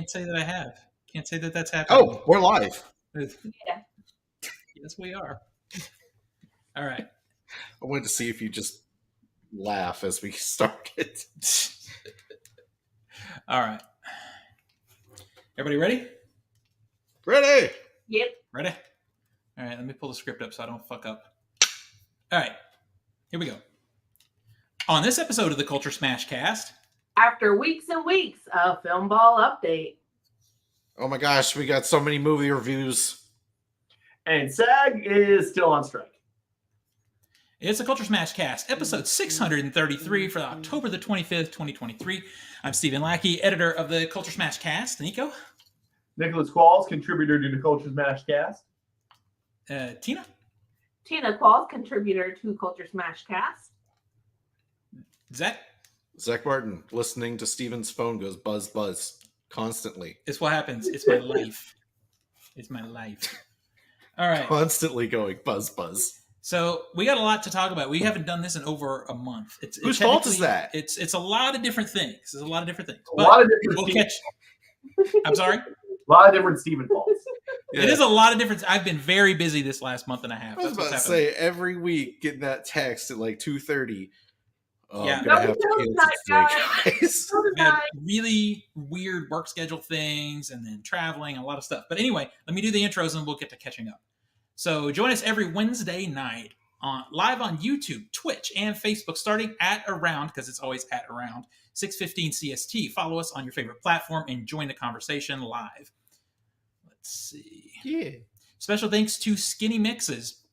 can't say that I have. Can't say that that's happened. Oh, we're live. Yeah. Yes, we are. All right. I wanted to see if you just laugh as we started. All right. Everybody ready? Ready? Yep. Ready? All right. Let me pull the script up so I don't fuck up. All right. Here we go. On this episode of the Culturesmash cast, After weeks and weeks of Film Ball update. Oh my gosh, we got so many movie reviews. And SAG is still on strike. it's the Culturesmash cast, episode 633 for October the 25th, 2023. I'm Stephen Lackey, editor of the Culturesmash cast. Nico? Nicholas Qualls, contributor to the Culturesmash cast. Tina? Tina Qualls, contributor to Culturesmash cast. Zach? Zach Martin, listening to Steven's phone goes buzz, buzz, constantly. It's what happens. It's my life. It's my life. All right. Constantly going buzz, buzz. So we got a lot to talk about. We haven't done this in over a month. Whose fault is that? It's a lot of different things. There's a lot of different things. A lot of different We'll Steven- catch. I'm sorry. A lot of different Stephen faults. Yeah. It is a lot of different. I've been very busy this last month and a half. I was That's about what's to happening. say, every week getting that text at like 2:30. Oh, Yeah. I'm going to have to No, cancel not today, guys. We had really weird work schedule things and then traveling and a lot of stuff. But anyway, let me do the intros and we'll get to catching up. So join us every Wednesday night live on YouTube, Twitch, and Facebook starting at around, because it's always at around, 6:15 CST. Follow us on your favorite platform and join the conversation live. Let's see. Yeah. Special thanks to Skinny Mixes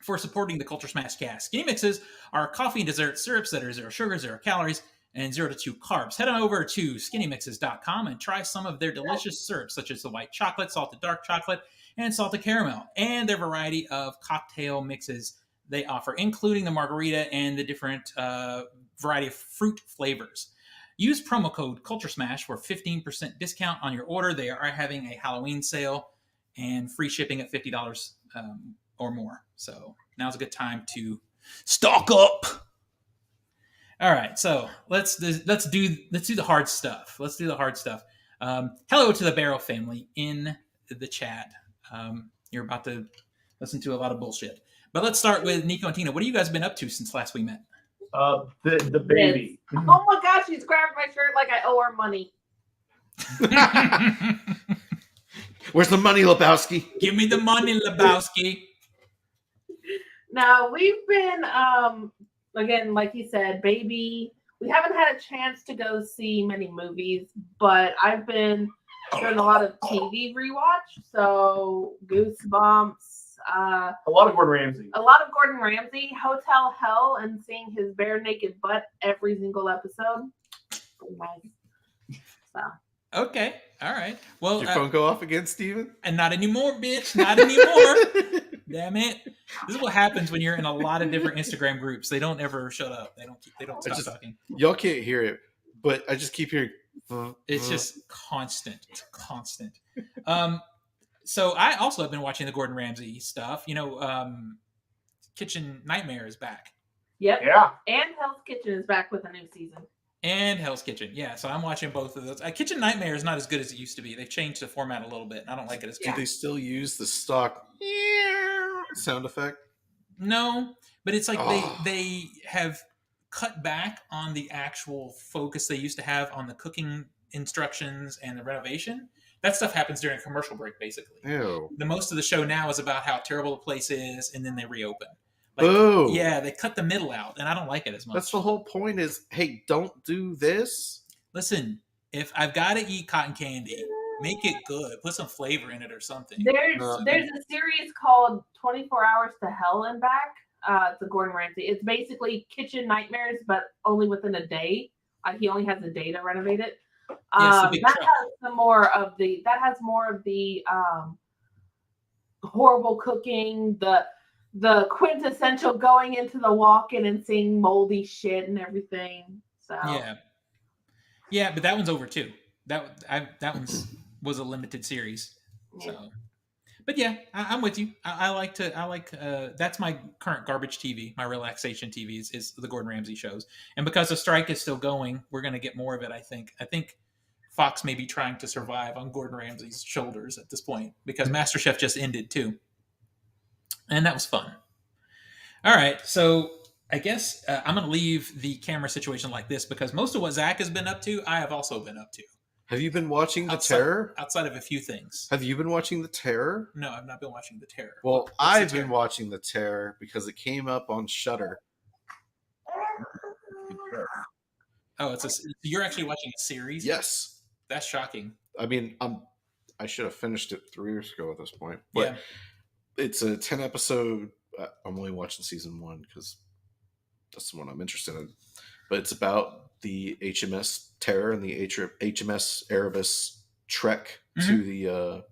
for supporting the Culturesmash cast. Skinny Mixes are coffee and dessert syrups that are 0 sugar, 0 calories, and 0 to 2 carbs. Head on over to skinnymixes.com and try some of their delicious syrups, such as the white chocolate, salted dark chocolate, and salted caramel, and their variety of cocktail mixes they offer, including the margarita and the different variety of fruit flavors. Use promo code Culturesmash for 15% discount on your order. They are having a Halloween sale and free shipping at $50 or more. So now's a good time to stock up. All right, so let's do the hard stuff. Let's do the hard stuff. Hello to the Barrow family in the chat. You're about to listen to a lot of bullshit. But let's start with Nico and Tina. What have you guys been up to since last we met? The baby. Oh my gosh, she's grabbing my shirt like I owe her money. Where's the money, Lebowski? Give me the money, Lebowski. Now, we've been, again, like you said, baby. We haven't had a chance to go see many movies, but I've been doing a lot of TV rewatch. So, Goosebumps, A lot of Gordon Ramsay. a lot of Gordon Ramsay, Hotel Hell, and seeing his bare naked butt every single episode. Nice. So, Okay, all right. Well, Did your phone go off again, Steven? and not anymore, bitch. Not anymore. Damn it. This is what happens when you're in a lot of different Instagram groups. They don't ever shut up. They don't stop talking. Y'all can't hear it, but I just keep hearing. It's just constant. It's constant. So I also have been watching the Gordon Ramsay stuff. You know, Kitchen Nightmare is back. yep. Yeah. And Hell's Kitchen is back with a new season. And Hell's Kitchen. Yeah, so I'm watching both of those. Kitchen Nightmare is not as good as it used to be. They've changed the format a little bit. I don't like it as Do good. they still use the stock sound effect? No, but it's like Oh. they have cut back on the actual focus they used to have on the cooking instructions and the renovation. That stuff happens during a commercial break, basically. Ew. The most of the show now is about how terrible the place is, and then they reopen. Like, Boo. yeah, they cut the middle out, and I don't like it as much. That's the whole point is, hey, don't do this. Listen, if I've got to eat cotton candy, make it good. Put some flavor in it or something. There's a series called 24 Hours to Hell and Back. It's a Gordon Ramsay. It's basically kitchen nightmares, but only within a day. He only has a day to renovate it. Yeah, it's a big that truck. has more of the horrible cooking, the quintessential going into the walk-in and seeing moldy shit and everything. So Yeah, but that one's over too. That was a limited series. So, but yeah, I'm with you. I like that's my current garbage TV. My relaxation TV is the Gordon Ramsay shows, and because the strike is still going, we're gonna get more of it. I think Fox may be trying to survive on Gordon Ramsay's shoulders at this point because MasterChef just ended too, and that was fun. All right, so I guess I'm going to leave the camera situation like this because most of what Zach has been up to, I have also been up to. Have you been watching The Terror? Outside of a few things. Have you been watching The Terror? No, I've not been watching The Terror. Well, What's I've The Terror? been watching The Terror because it came up on Shudder. Oh, you're actually watching a series? Yes. That's shocking. I mean, I should have finished it 3 years ago at this point. But it's a 10 episode. I'm only watching season 1 because that's the one I'm interested in. But it's about the HMS Terror and the HMS Erebus trek to the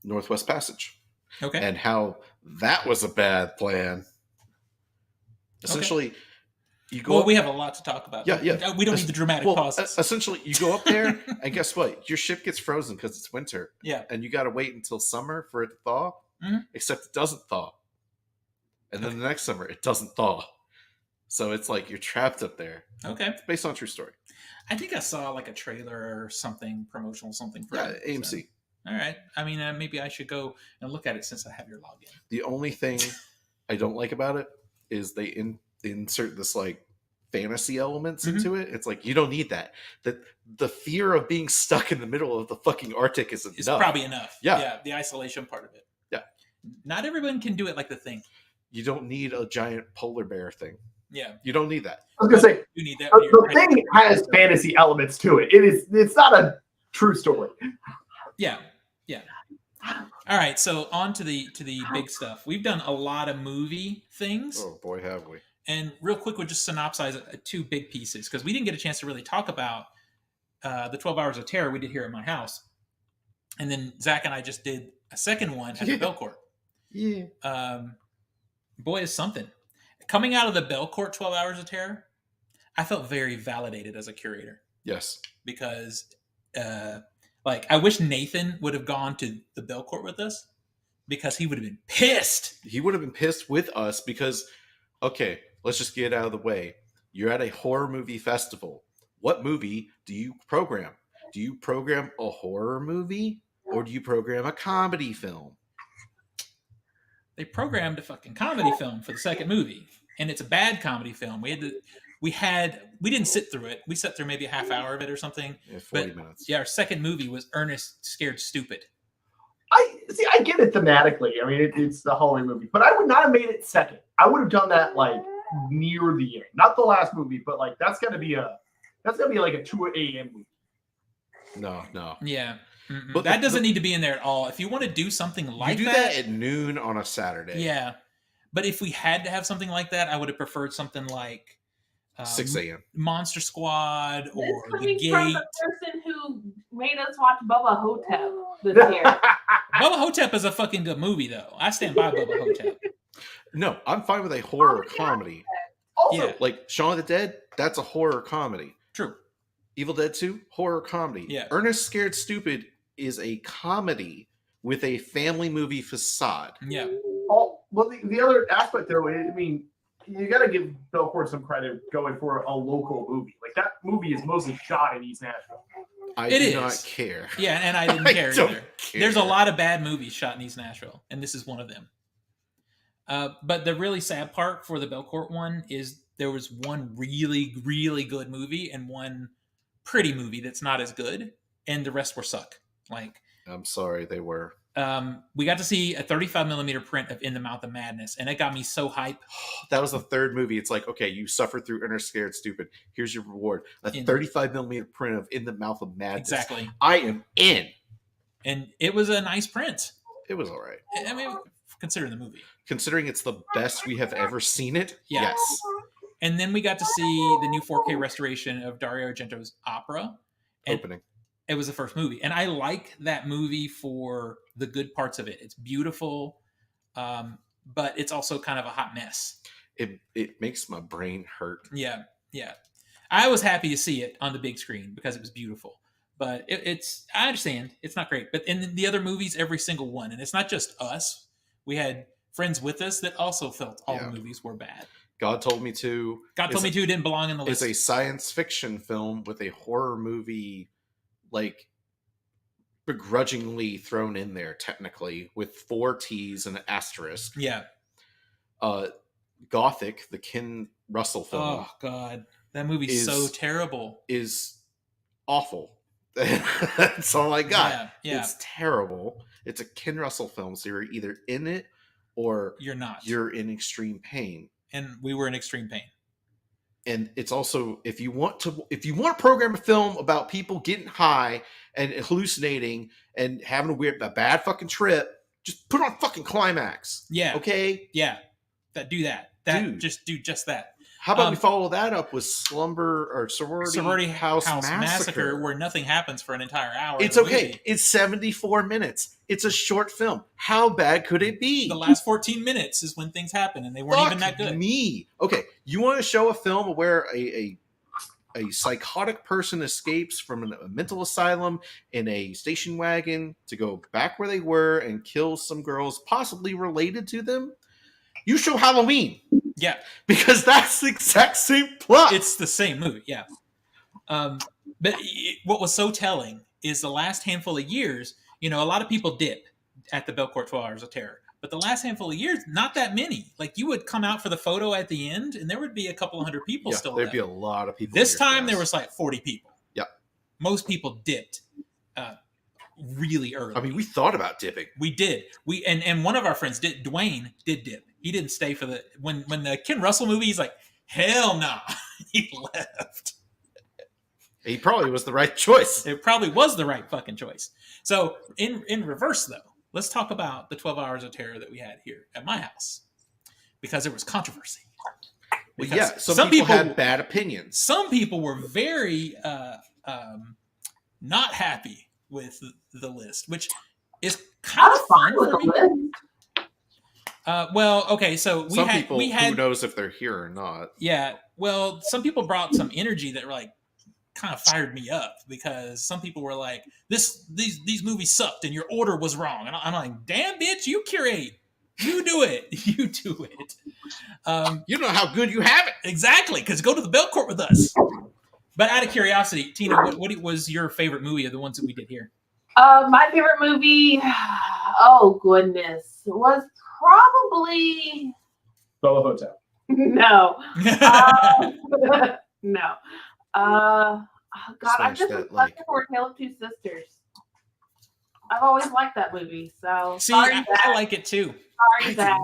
Northwest Passage. Okay. And how that was a bad plan. Essentially, you go. Well, we have a lot to talk about. Yeah. We don't need the dramatic pauses. Essentially, you go up there, and guess what? Your ship gets frozen because it's winter. Yeah. And you got to wait until summer for it to thaw. Except it doesn't thaw. And then the next summer, it doesn't thaw. So it's like you're trapped up there. Okay. It's based on a true story. I think I saw like a trailer or something, promotional something. For it, AMC. So. All right. I mean, maybe I should go and look at it since I have your login. The only thing I don't like about it is they insert this like fantasy elements into it. It's like you don't need that. The fear of being stuck in the middle of the fucking Arctic is enough. It's probably enough. Yeah. The isolation part of it. Yeah. Not everyone can do it like The Thing. You don't need a giant polar bear thing. Yeah. You don't need that. I was gonna say You need that. the thing has fantasy elements to it. It's not a true story. Yeah. All right, so on to the big stuff. We've done a lot of movie things. Oh boy, have we. And real quick, we'll just synopsize 2 big pieces because we didn't get a chance to really talk about the 12 Hours of Terror we did here at my house. And then Zach and I just did a second one at the Belcourt. Yeah. Boy, is something. Coming out of the Belcourt 12 Hours of Terror, I felt very validated as a curator. Yes. Because I wish Nathan would have gone to the Belcourt with us because he would have been pissed. He would have been pissed with us because, okay, let's just get it out of the way. You're at a horror movie festival. What movie do you program? Do you program a horror movie or do you program a comedy film? They programmed a fucking comedy film for the second movie, and it's a bad comedy film. We didn't sit through it. We sat through maybe a half hour of it or something. Yeah, 40 minutes. Yeah, our second movie was Ernest Scared Stupid. I get it thematically. I mean, it's the Halloween movie, but I would not have made it second. I would have done that like near the end, not the last movie, but like that's gonna be like a 2 a.m. movie. No. Yeah. But that doesn't need to be in there at all. If you want to do something like you do that at noon on a Saturday. Yeah. But if we had to have something like that, I would have preferred something like 6 a.m. Monster Squad or This The coming Gate. from the person who made us watch Bubba Hotep this year. Bubba Hotep is a fucking good movie, though. I stand by Bubba Hotep. No, I'm fine with a horror comedy. Also, Yeah. Like Shaun of the Dead, that's a horror comedy. True. Evil Dead 2, horror comedy. Yeah. Ernest Scared Stupid is a comedy with a family movie facade. Yeah. the other aspect though, I mean, you got to give Belcourt some credit going for a local movie. Like that movie is mostly shot in East Nashville. I It do is. not care. Yeah, and I didn't I care don't either. care. There's a lot of bad movies shot in East Nashville, and this is one of them. But the really sad part for the Belcourt one is there was one really, really good movie and one pretty movie that's not as good, and the rest were suck. Like, I'm sorry, they were. we got to see a 35 millimeter print of In the Mouth of Madness, and it got me so hype. That was the third movie. It's like, okay, you suffered through Ernest Scared Stupid. Here's your reward. A 35 millimeter print of In the Mouth of Madness. Exactly. I am in. And it was a nice print. It was all right. I mean, considering the movie. Considering it's the best we have ever seen it, Yeah. yes. And then we got to see the new 4K restoration of Dario Argento's Opera. And Opening. it was the first movie. And I like that movie for the good parts of it. It's beautiful, but it's also kind of a hot mess. It makes my brain hurt. Yeah. I was happy to see it on the big screen because it was beautiful. But I understand, it's not great. But in the other movies, every single one, and it's not just us. We had friends with us that also felt all the movies were bad. God Told Me To. God Told Me To didn't belong in the list. It's a science fiction film with a horror movie like begrudgingly thrown in there technically with 4 T's and an asterisk. Yeah. Gothic, the Ken Russell film. Oh God, that movie's so terrible. Is awful. That's all I got. Yeah, yeah. It's terrible. It's a Ken Russell film, so you're either in it or you're not. You're in extreme pain. And we were in extreme pain. And it's also if you want to program a film about people getting high and hallucinating and having a bad fucking trip, just put on fucking Climax. Yeah. Okay? Yeah. Do that. Just do just that. How about we follow that up with Sorority House Massacre, where nothing happens for an entire hour. It's okay. Movie. It's 74 minutes. It's a short film. How bad could it be? The last 14 minutes is when things happen, and they weren't even that good. Me. Okay, you want to show a film where a psychotic person escapes from a mental asylum in a station wagon to go back where they were and kill some girls possibly related to them? You show Halloween. Yeah. Because that's the exact same plot. It's the same movie, yeah. But what was so telling is the last handful of years, a lot of people dip at the Belcourt 12 Hours of Terror. But the last handful of years, not that many. Like, you would come out for the photo at the end, and there would be a couple of hundred people still there'd left. Be a lot of people. This time, there was like 40 people. Yeah. Most people dipped really early. I mean, we thought about dipping. We did. And one of our friends did. Dwayne did dip. He didn't stay for when the Ken Russell movie. He's like, hell no. He left. He probably was the right choice. It probably was the right fucking choice. So in reverse though, let's talk about the 12 Hours of Terror that we had here at my house, because there was controversy. Well, yeah, some people had bad opinions. Some people were very not happy with the list, which is kind of fun for me. Well, okay, so we had who knows if they're here or not. Yeah, well, some people brought some energy that were like kind of fired me up, because some people were like, these movies sucked and your order was wrong, and I'm like, damn bitch, you curate, you do it, you do it. You know how good you have it. Exactly, because go to the Belcourt with us. But out of curiosity, Tina, what was your favorite movie of the ones that we did here? My favorite movie, oh goodness, was probably Bella Hotel. No. No. God, I just looking for A Tale of Two Sisters. I've always liked that movie, so see, I like it too. Sorry, Dad.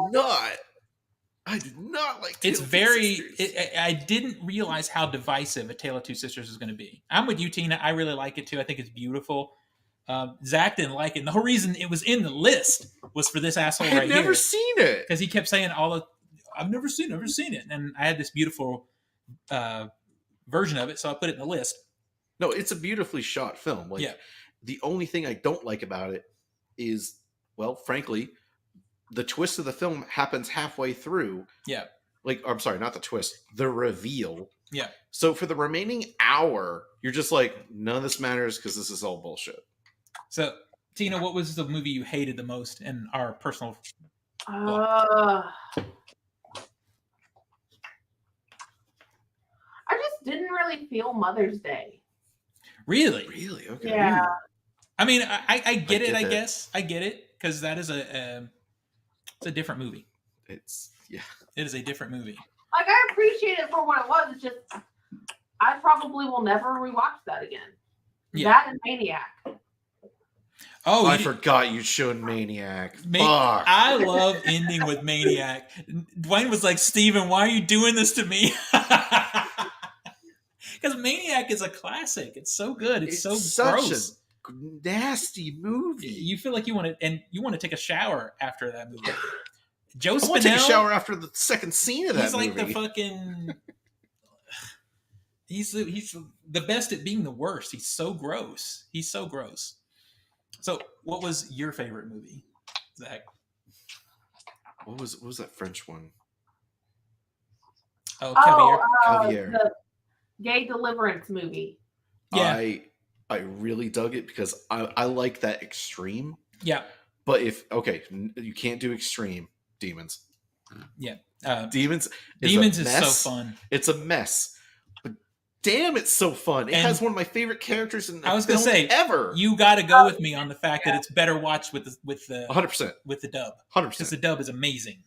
I did not like. It's very. I didn't realize how divisive A Tale of Two Sisters is going to be. I'm with you, Tina. I really like it too. I think it's beautiful. Zach didn't like it. And the whole reason it was in the list was for this asshole right here. I've never seen it, because he kept saying I've never seen it, and I had this beautiful version of it, so I put it in the list. No, it's a beautifully shot film. Like, yeah. The only thing I don't like about it is, well, frankly, the twist of the film happens halfway through. Yeah. Like, I'm sorry, not the twist, the reveal. Yeah. So for the remaining hour, you're just like, none of this matters because this is all bullshit. So, Tina, what was the movie you hated the most in our personal I just didn't really feel Mother's Day. Really? Really? Okay. Yeah. I mean, I get it, I guess. I get it, because that is it's a different movie. It is a different movie. Like, I appreciate it for what it was. It's just, I probably will never rewatch that again. Yeah. That and Maniac. Oh, I forgot you showed Maniac. Fuck. I love ending with Maniac. Dwayne was like, Steven, why are you doing this to me? Because Maniac is a classic. It's so good. It's so gross. A nasty movie. You feel like you want to take a shower after that movie. Joe Spinell. I want to take a shower after the second scene of that movie. He's like the fucking. He's the best at being the worst. He's so gross. So, what was your favorite movie, Zach? What was that French one? Oh, Caviar. The gay deliverance movie. Yeah. I really dug it because I like that extreme. Yeah. But you can't do extreme. Demons. Yeah. Demons is so fun. It's a mess. But damn, it's so fun. It And has one of my favorite characters in the I was gonna film say, ever. You got to go with me on the fact that it's better watched with the 100%. with the dub, 100%. because the dub is amazing.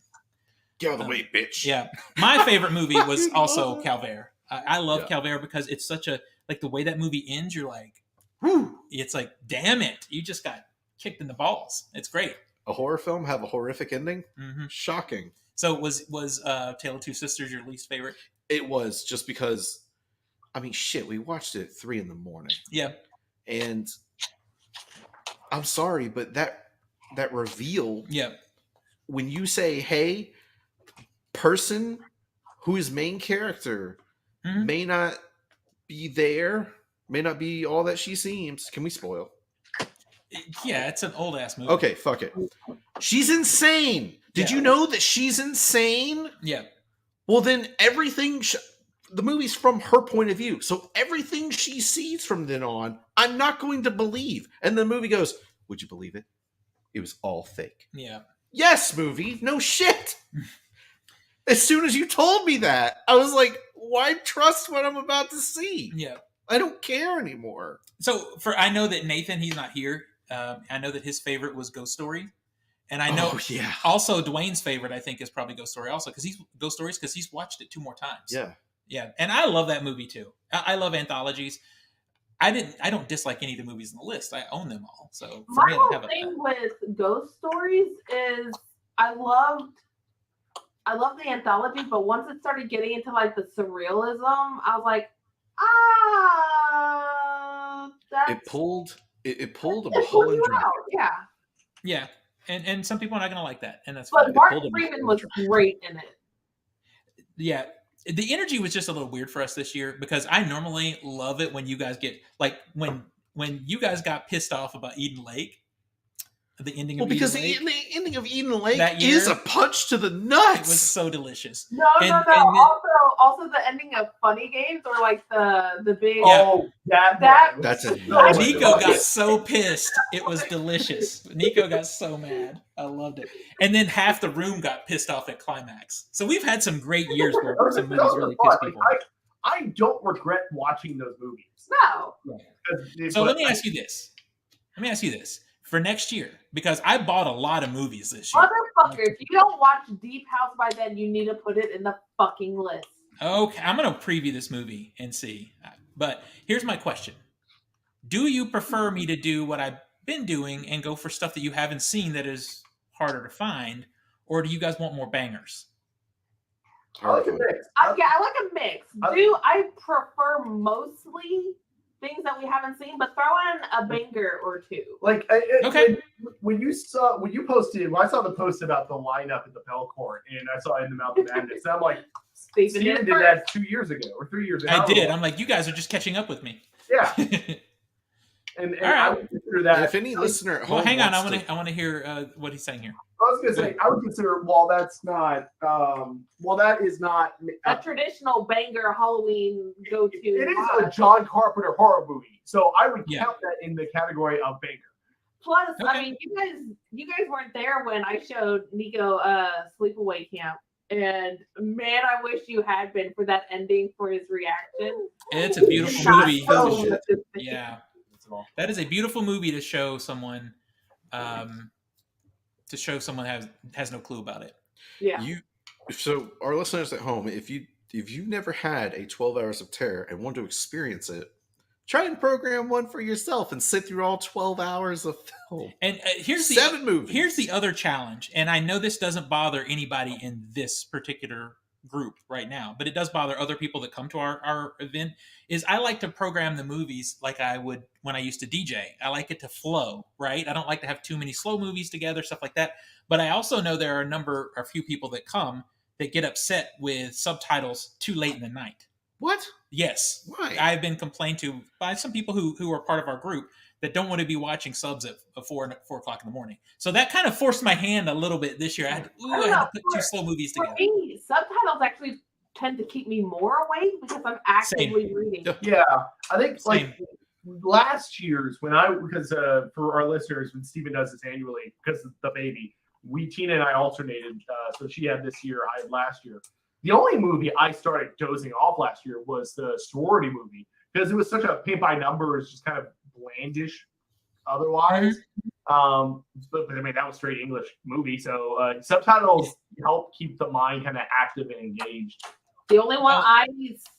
Get out of the way, bitch. Yeah, my favorite movie was also Calvert. I love Yeah. Calvert because it's such a the way that movie ends. You're like, whew, it's like, damn it, you just got kicked in the balls. It's great. A horror film have a horrific ending? Mm-hmm. Shocking. So was Tale of Two Sisters your least favorite? It was, just because, I mean, shit, we watched it at 3 a.m. Yeah. And I'm sorry, but that reveal, Yeah. when you say, hey, person who is main character Mhm. may not be there, may not be all that she seems. Can we spoil? Yeah, it's an old ass movie. Okay, fuck it. She's insane. Did Yeah. you know that she's insane? Yeah. Well, then everything, the movie's from her point of view. So everything she sees from then on, I'm not going to believe. And the movie goes, would you believe it? It was all fake. Yeah. Yes, movie. No shit. As soon as you told me that, I was like, why trust what I'm about to see? Yeah. I don't care anymore. So I know that Nathan, he's not here. I know that his favorite was Ghost Story, and I know yeah. also Dwayne's favorite, I think, is probably Ghost Story also, because he's watched it 2 more times. Yeah. Yeah, and I love that movie too. I love anthologies. I don't dislike any of the movies on the list. I own them all. So for My me, I whole don't have thing with Ghost Stories is I loved the anthology, but once it started getting into like the surrealism, I was like, that's It pulled a it Mulholland pulled you Drive. out. Yeah. Yeah, and some people are not gonna like that, and that's But fine. Martin pulled a Freeman Mulholland was great in it. Yeah, the energy was just a little weird for us this year, because I normally love it when you guys get when you guys got pissed off about Eden Lake, the ending Well, of because Eden Lake. the ending of Eden Lake That year, is a punch to the It nuts. was so delicious. No. And Also the ending of Funny Games, or like the big. Yeah. Oh, that That- That's a Oh, Nico my got God. so pissed. It was delicious. Nico got so mad. I loved it. And then half the room got pissed off at Climax. So we've had some great years where some movies really piss people off. I don't regret watching those movies. No. So let me ask you this. For next year, because I bought a lot of movies this year. Motherfucker, if you don't watch Deep House by then, you need to put it in the fucking list. Okay, I'm going to preview this movie and see. But here's my question. Do you prefer me to do what I've been doing and go for stuff that you haven't seen that is harder to find? Or do you guys want more bangers? I like a mix. I like a mix. I prefer mostly things that we haven't seen, but throw in a banger or two. Like, Okay. when you posted, when I saw the post about the lineup at the Bell Court, and I saw it in the Mouth of Madness, and I'm like, Steven did that 2 years ago or 3 years ago. I did. I'm like, you guys are just catching up with me. Yeah. And All right. I would consider that. If any listener at home, Well, hang on. wants I want to hear what he's saying here. I was gonna say I would consider that is not A traditional banger Halloween go-to. it is a John Carpenter horror movie, so I would Yeah. count that in the category of banger. Plus, Okay. I mean, you guys weren't there when I showed Nico Sleepaway Camp, and man, I wish you had been for that ending for his reaction. It's a beautiful Shot movie. so much. Yeah. That is a beautiful movie to show someone has no clue about it. Yeah. So our listeners at home, if you've never had a 12 hours of terror and want to experience it, try and program one for yourself and sit through all 12 hours of film. And here's 7 movies. Here's the other challenge, and I know this doesn't bother anybody in this particular group right now, but it does bother other people that come to our event, is I like to program the movies like I would when I used to DJ. I like it to flow, right? I don't like to have too many slow movies together, stuff like that. But I also know there are a few people that come that get upset with subtitles too late in the night. What? Yes. Why? I've been complained to by some people who are part of our group that don't want to be watching subs at 4 o'clock in the morning. So that kind of forced my hand a little bit this year. I had to put 2 slow movies For together. me, subtitles actually tend to keep me more awake because I'm actively reading. Yeah, I think Same. like last year's for our listeners, when Steven does this annually because of the baby, Tina and I alternated. So she had this year, I had last year. The only movie I started dozing off last year was the sorority movie because it was such a paint by numbers, just kind of blandish otherwise. But I mean, that was straight English movie. So subtitles help keep the mind kind of active and engaged. The only one I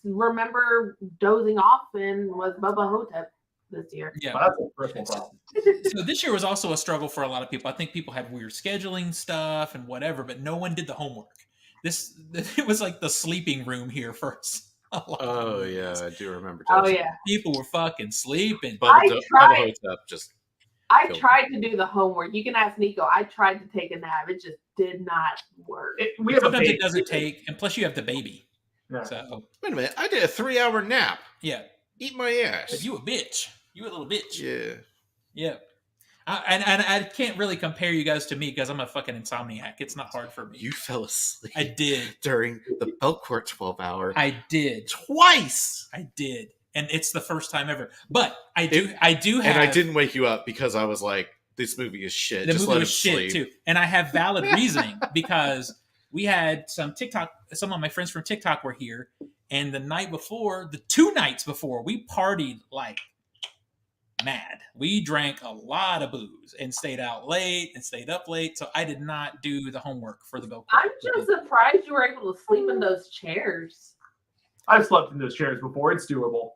remember dozing off in was Bubba Hotep this year. Yeah. Well, that's a personal problem. So this year was also a struggle for a lot of people. I think people had weird scheduling stuff and whatever, but no one did the homework. It was like the sleeping room here first. Oh yeah, I do remember. Oh yeah, people were fucking sleeping. I tried me. to do the homework. You can ask Nico. I tried to take a nap. It just did not work. Sometimes it doesn't take, and plus you have the baby. Yeah. So wait a minute, I did a 3-hour nap. Yeah. Eat my ass. But you a bitch. You a little bitch. Yeah. Yeah. And I can't really compare you guys to me because I'm a fucking insomniac. It's not hard for me. You fell asleep. I did. During the Belcourt 12-hour. I did. Twice. I did. And it's the first time ever. But I do have... And I didn't wake you up because I was like, this movie is shit. The Just movie let was him shit, sleep. too. And I have valid reasoning because we had some of my friends from TikTok were here. And the 2 nights before, we partied like mad. We drank a lot of booze and stayed out late and stayed up late. So I did not do the homework for the Belcourt. I'm just surprised you were able to sleep in those chairs. I've slept in those chairs before. It's doable.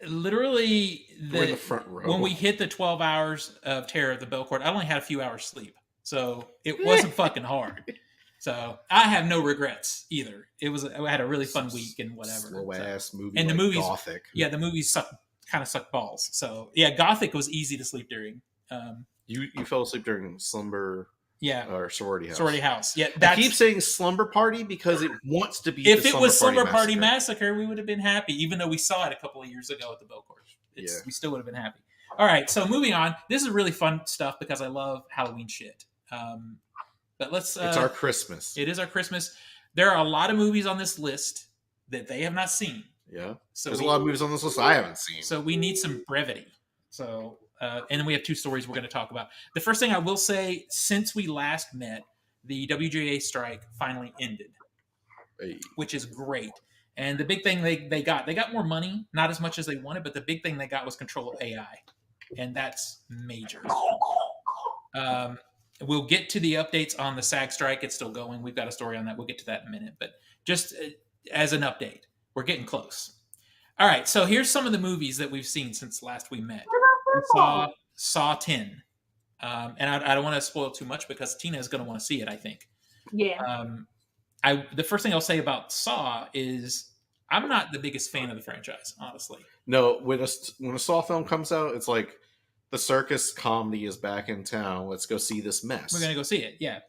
Literally, We're in the front row. when we hit the 12 hours of terror of the Belcourt, I only had a few hours sleep. So it wasn't fucking hard. So I have no regrets either. I had a really fun week and whatever. Slow ass movie. And like the movies, Gothic. Yeah, the movies kind of suck balls. So yeah, Gothic was easy to sleep during. You fell asleep during Slumber. Yeah. Or Sorority House. Sorority House. Yeah. I keep saying Slumber Party because it wants to be. If it was Slumber Party Massacre, we would have been happy, even though we saw it a couple of years ago at the Belcourt. We still would have been happy. All right, so moving on. This is really fun stuff because I love Halloween shit. But let's. It's our Christmas. It is our Christmas. There are a lot of movies on this list that they have not seen. Yeah. So there's a lot of movies on this list I haven't seen. So we need some brevity. So, and then we have 2 stories we're going to talk about. The first thing I will say, since we last met, the WGA strike finally ended, which is great. And the big thing they got more money, not as much as they wanted, but the big thing they got was control of AI. And that's major. We'll get to the updates on the SAG strike. It's still going. We've got a story on that. We'll get to that in a minute. But just as an update, we're getting close. All right. So here's some of the movies that we've seen since last we met. We saw 10. And I don't want to spoil too much because Tina is going to want to see it, I think. Yeah. The first thing I'll say about Saw is I'm not the biggest fan of the franchise, honestly. No, when a Saw film comes out, it's like the circus comedy is back in town. Let's go see this mess. We're gonna go see it, yeah.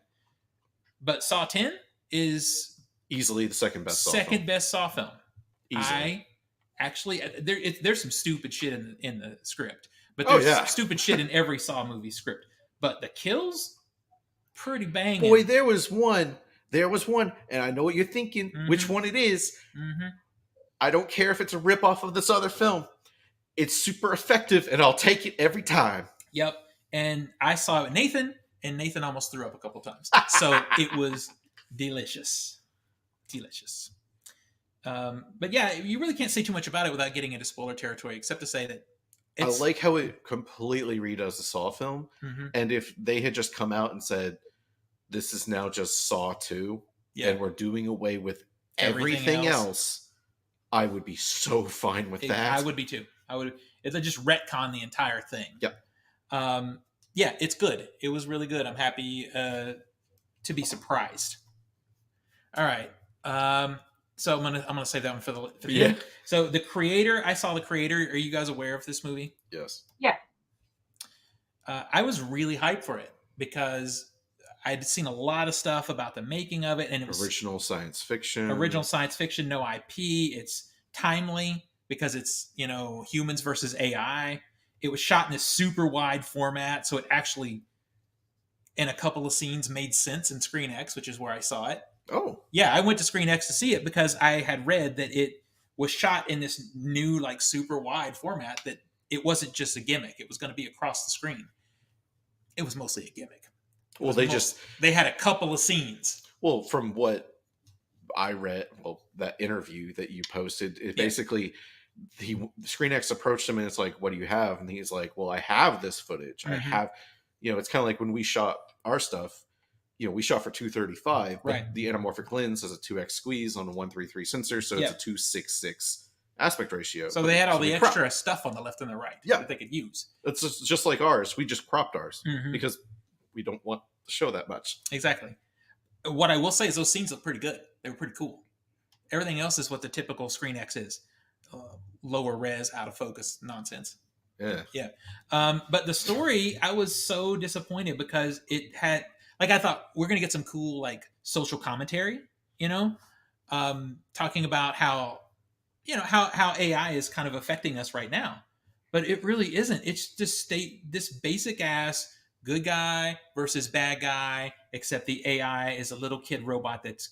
But Saw 10 is easily the second best Saw film. Easily. I actually there's some stupid shit in the script, but there's stupid shit in every Saw movie script. But the kills, pretty banging. Boy, there was one, and I know what you're thinking. Mm-hmm. Which one it is? Mm-hmm. I don't care if it's a ripoff of this other film. It's super effective, and I'll take it every time. Yep. And I saw it with Nathan, and Nathan almost threw up a couple times. So it was delicious. Delicious. But yeah, you really can't say too much about it without getting into spoiler territory, except to say that I like how it completely redoes the Saw film. Mm-hmm. And if they had just come out and said, this is now just Saw 2, and we're doing away with everything else, I would be so fine with that. I would be too. If they just retcon the entire thing. Yep. Yeah, it's good. It was really good. I'm happy to be surprised. All right. So I'm gonna save that one for the end. So The Creator, I saw The Creator. Are you guys aware of this movie? Yes. Yeah. I was really hyped for it because I'd seen a lot of stuff about the making of it, and it was original science fiction, no IP. It's timely because it's humans versus AI. It was shot in this super wide format, so it actually, in a couple of scenes, made sense in Screen X, which is where I saw it. Oh. Yeah, I went to Screen X to see it because I had read that it was shot in this new, super wide format, that it wasn't just a gimmick. It was going to be across the screen. It was mostly a gimmick. Well, they had a couple of scenes. Well, from what I read, that interview that you posted, it basically ScreenX approached him and it's like, what do you have? And he's like, well, I have this footage. I have, it's kind of like when we shot our stuff, we shot for 235, but the anamorphic lens has a 2x squeeze on a 133 sensor, so it's a 266 aspect ratio. So they had all the extra stuff on the left and the right that they could use. It's just like ours. We just cropped ours because we don't want to show that much. Exactly. What I will say is those scenes look pretty good. They were pretty cool. Everything else is what the typical ScreenX is. Lower res, out of focus nonsense. Yeah. But the story, I was so disappointed because it had, I thought we're going to get some cool, social commentary, talking about how AI is kind of affecting us right now. But it really isn't. It's just this basic ass good guy versus bad guy, except the AI is a little kid robot that's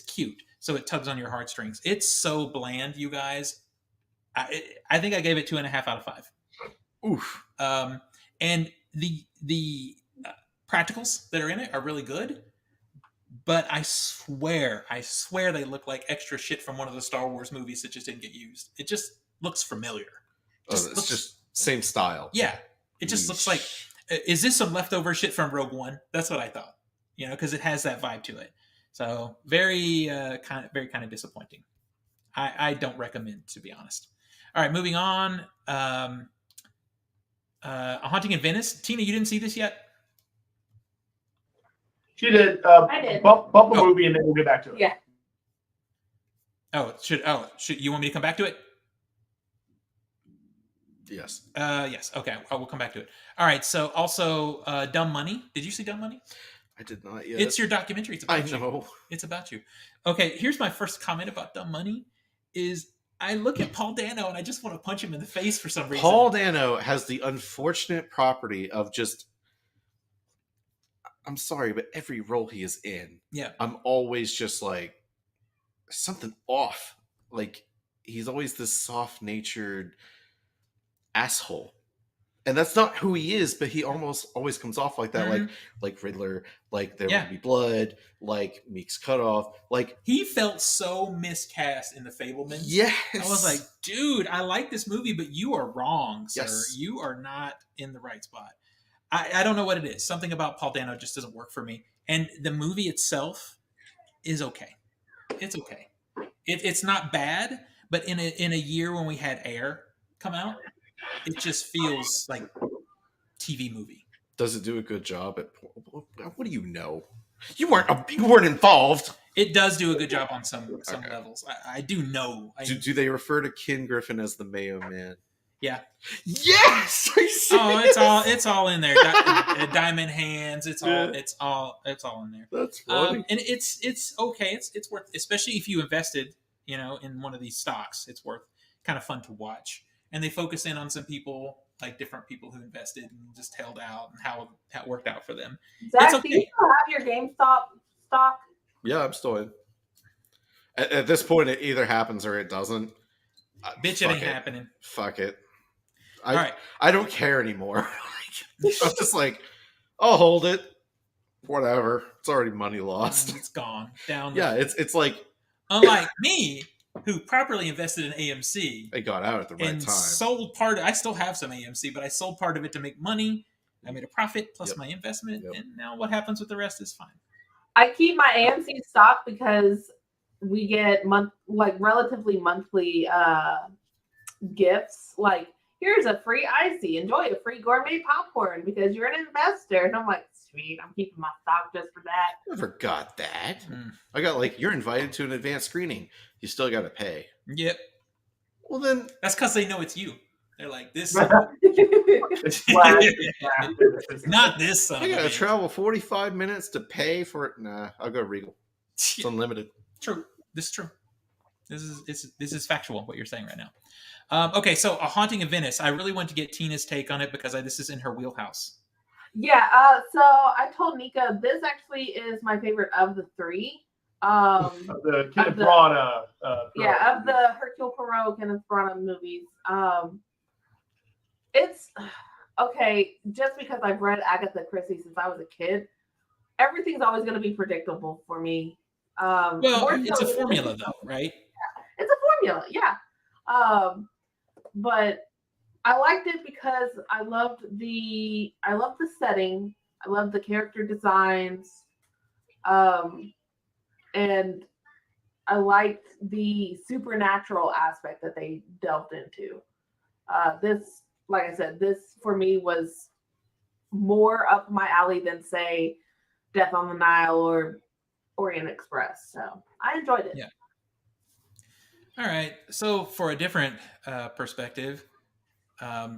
cute. So it tugs on your heartstrings. It's so bland, you guys. I think I gave it 2.5 out of 5. Oof. And the practicals that are in it are really good. But I swear they look like extra shit from one of the Star Wars movies that just didn't get used. It just looks familiar. It's just same style. Yeah. It just looks like, is this some leftover shit from Rogue One? That's what I thought, because it has that vibe to it. So very kind of disappointing. I don't recommend, to be honest. All right, moving on. A Haunting in Venice. Tina, you didn't see this yet? She did. I did. Bump the movie and then we'll get back to it. Yeah. Should you want me to come back to it? Yes. Yes. Okay. We'll come back to it. All right. So also, Dumb Money. Did you see Dumb Money? I did not yet. It's your documentary. It's about I know. You. It's about you. Okay. Here's my first comment about Dumb Money is I look at Paul Dano and I just want to punch him in the face for some reason. Paul Dano has the unfortunate property of just, I'm sorry, but every role he is in, I'm always just like, something off. He's always this soft-natured asshole, and that's not who he is, but he almost always comes off like that. Like Riddler, like There Will Be Blood, like Meek's Cutoff. He felt so miscast in The Fabelmans. Yes. I was like, dude, I like this movie, but you are wrong, sir. Yes. You are not in the right spot. I don't know what it is. Something about Paul Dano just doesn't work for me. And the movie itself is okay. It's okay. It's not bad, but in a year when we had Air come out, it just feels like TV movie. Does it do a good job at? What do you know? You weren't involved. It does do a good job on some levels. I do know. Do they refer to Ken Griffin as the Mayo Man? Yeah. Yes. It's all in there. Diamond Hands. It's all in there. That's funny. And it's okay. It's worth, especially if you invested, in one of these stocks. It's worth, kind of fun to watch. And they focus in on some people, like different people who invested and just held out and how it worked out for them. Zach, it's okay. do you still have your GameStop stock? Yeah, I'm still in. At this point, it either happens or it doesn't. Bitch, it ain't happening. Fuck it. All right. I don't care anymore. I'm just like, I'll hold it. Whatever. It's already money lost. It's gone. Down. Yeah, it's like... Unlike me, who properly invested in AMC. They got out at the right and time. Sold part. I still have some AMC, but I sold part of it to make money. I made a profit plus my investment. And now what happens with the rest is fine. I keep my AMC stock because we get relatively monthly gifts. Like, here's a free icy, enjoy a free gourmet popcorn because you're an investor. And I'm like, sweet, I'm keeping my stock just for that. I forgot that. I got you're invited to an advanced screening. You still got to pay. Yep. Well, then that's because they know it's you. They're like, this. It's not this. I got to travel 45 minutes to pay for it. Nah, I'll go Regal. It's unlimited. True. This is true. This is factual, what you're saying right now. Okay, so A Haunting of Venice. I really want to get Tina's take on it because this is in her wheelhouse. Yeah, so I told Nika this actually is my favorite of the three. The Kenneth Branagh. Of the Hercule Poirot, Kenneth Branagh movies. It's okay, just because I've read Agatha Christie since I was a kid, everything's always going to be predictable for me. Well, more it's a so- formula, though, right? It's a formula, yeah. But I liked it because I loved the setting. I loved the character designs. And I liked the supernatural aspect that they delved into. This, like I said, this for me was more up my alley than say Death on the Nile or Orient Express. So I enjoyed it. Yeah. All right. So for a different perspective, I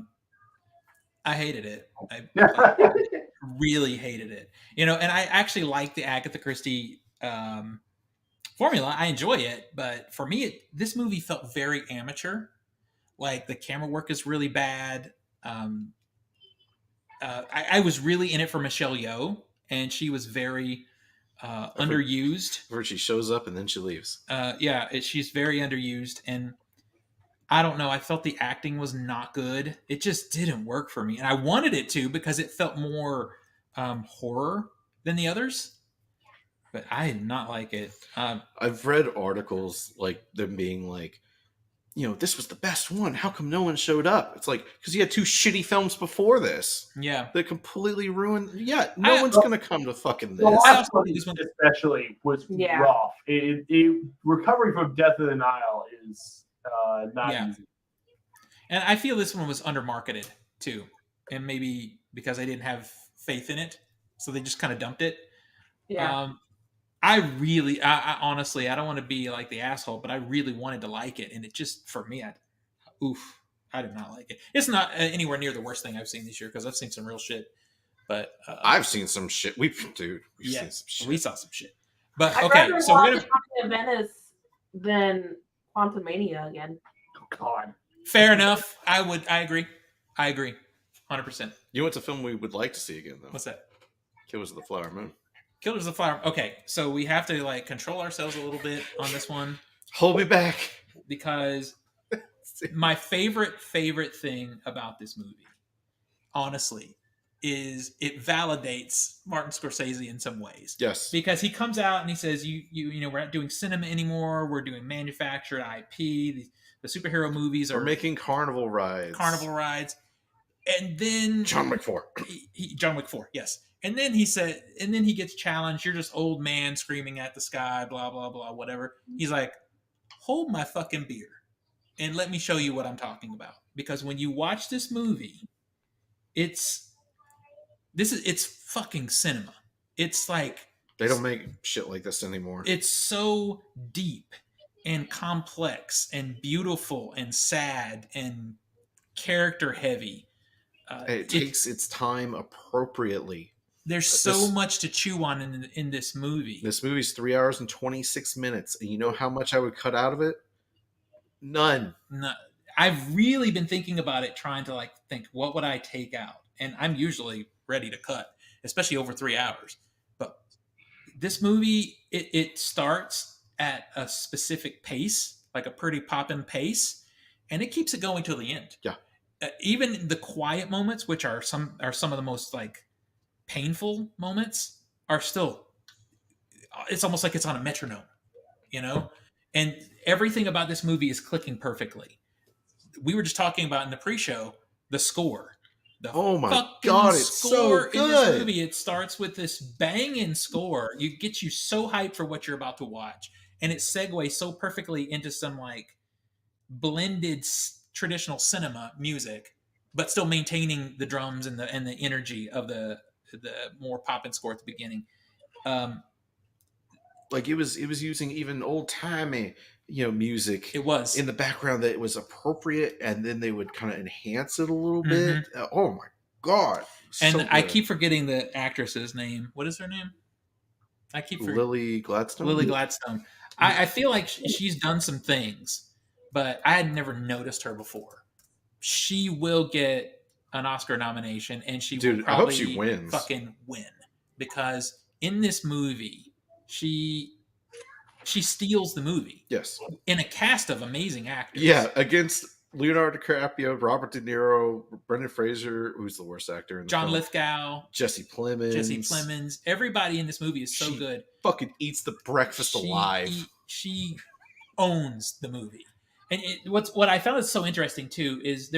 hated it. I really hated it. And I actually like the Agatha Christie formula. I enjoy it, but for me, this movie felt very amateur. Like the camera work is really bad. I was really in it for Michelle Yeoh, and she was very underused. Where she shows up and then she leaves. She's very underused, and I don't know. I felt the acting was not good. It just didn't work for me, and I wanted it to because it felt more horror than the others. But I did not like it. I've read articles like them being like, this was the best one. How come no one showed up? It's like, because you had 2 shitty films before this. Yeah. That completely ruined. Yeah, no one's going to come to fucking this. The last one This one- especially was rough. It recovery from Death of the Nile is not easy. And I feel this one was undermarketed too. And maybe because I didn't have faith in it. So they just kind of dumped it. Yeah. I honestly, I don't want to be like the asshole, but I really wanted to like it. And it just, for me, I did not like it. It's not anywhere near the worst thing I've seen this year because I've seen some real shit. But I've seen some shit. We've seen some shit. We saw some shit. But I'd okay, rather so watch we're gonna Haunting of Venice than Quantumania again. Oh God. fair enough. I agree. 100%. You know what's a film we would like to see again, though? What's that? Killers of the Flower Moon. Killers of the Flower. Okay, so we have to like control ourselves a little bit on this one Hold me back. because my favorite thing about this movie, honestly, is it validates Martin Scorsese in some ways. Yes. Because he comes out and he says, we're not doing cinema anymore. We're doing manufactured IP. The superhero movies are We're making carnival rides. And then John Wick 4. John Wick 4, yes. And then he gets challenged. You're just old man screaming at the sky, blah, blah, blah, whatever. He's like, hold my fucking beer and let me show you what I'm talking about. Because when you watch this movie, it's fucking cinema. It's like They don't make shit like this anymore. it's so deep and complex and beautiful and sad and character heavy. It takes its time appropriately. There's so much to chew on in this movie. This movie's 3 hours and 26 minutes. And you know how much I would cut out of it? None. No, I've really been thinking about it, trying to like think, what would I take out? And I'm usually ready to cut, especially over 3 hours. But this movie, it starts at a specific pace, like a pretty poppin' pace, and it keeps it going till the end. Yeah. Even the quiet moments, which are some of the most like painful moments, are still. It's almost like it's on a metronome, and everything about this movie is clicking perfectly. We were just talking about in the pre-show the score. Oh my God, it's so good. In this movie, it starts with this banging score. It gets you so hyped for what you're about to watch, and it segues so perfectly into some like blended traditional cinema music, but still maintaining the drums and the energy of the more poppin' score at the beginning. Like it was using even old timey, music. It was in the background that was appropriate, and then they would kind of enhance it a little bit. Oh my God! And I keep forgetting the actress's name. What is her name? I keep forgetting. Lily Gladstone. Lily Gladstone. I feel like she's done some things, but I had never noticed her before. She will get an Oscar nomination, and she will probably I hope she wins. Fucking win, because in this movie, she steals the movie. Yes. In a cast of amazing actors. Yeah, against Leonardo DiCaprio, Robert De Niro, Brendan Fraser, who's the worst actor in the John film, Lithgow, Jesse Plemons. Everybody in this movie is so She good. fucking eats the breakfast alive. She owns the movie. And what I found is so interesting too is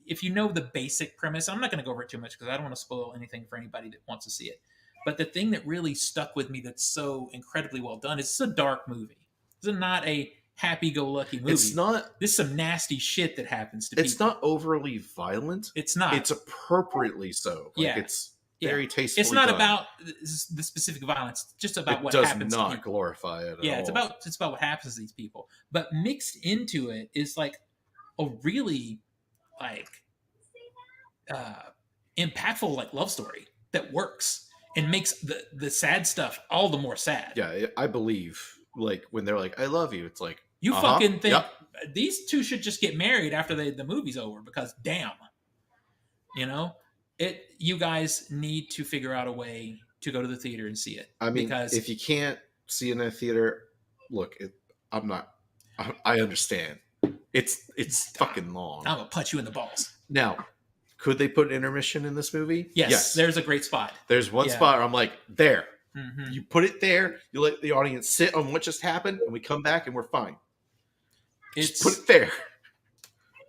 if you know the basic premise, I'm not going to go over it too much because I don't want to spoil anything for anybody that wants to see it. But the thing that really stuck with me that's so incredibly well done is it's a dark movie. It's not a happy-go-lucky movie. It's not. There's some nasty shit that happens to It's people. not overly violent. It's not. It's appropriately so. Like, it's very tastefully It's not done. about the specific violence. It's just about what happens. It does not glorify it at all. It's about what happens to these people. But mixed into it is like a really impactful like love story that works and makes the sad stuff all the more sad. Yeah, I believe like when they're like, "I love you," it's like you fucking think these two should just get married after the movie's over because damn, you guys need to figure out a way to go to the theater and see it. I mean, because if you can't see it in a theater, look, I understand. It's fucking long. I'm gonna punch you in the balls. Now, could they put intermission in this movie? Yes. There's a great spot. There's one spot where I'm like, there. Mm-hmm. You put it there, you let the audience sit on what just happened, and we come back and we're fine. Just put it there.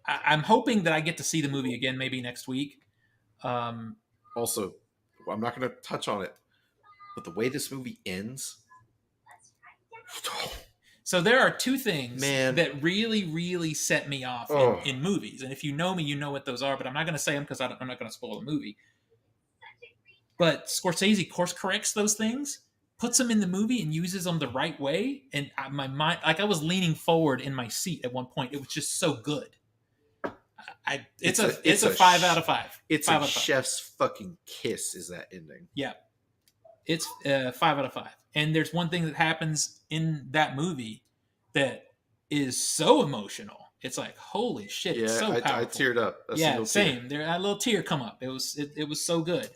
I'm hoping that I get to see the movie again maybe next week. Also, I'm not going to touch on it, but the way this movie ends. So there are two things that really, really set me off in movies. And if you know me, you know what those are, but I'm not going to say them because I'm not going to spoil the movie. But Scorsese course corrects those things, puts them in the movie and uses them the right way. And my mind, like I was leaning forward in my seat at one point. It was just so good. It's a 5 out of 5. It's a chef's fucking kiss is that ending. Yeah. It's 5 out of 5. And there's one thing that happens in that movie that is so emotional. It's like, holy shit, it's so powerful. I teared up. Same. There, a little tear come up. It was so good.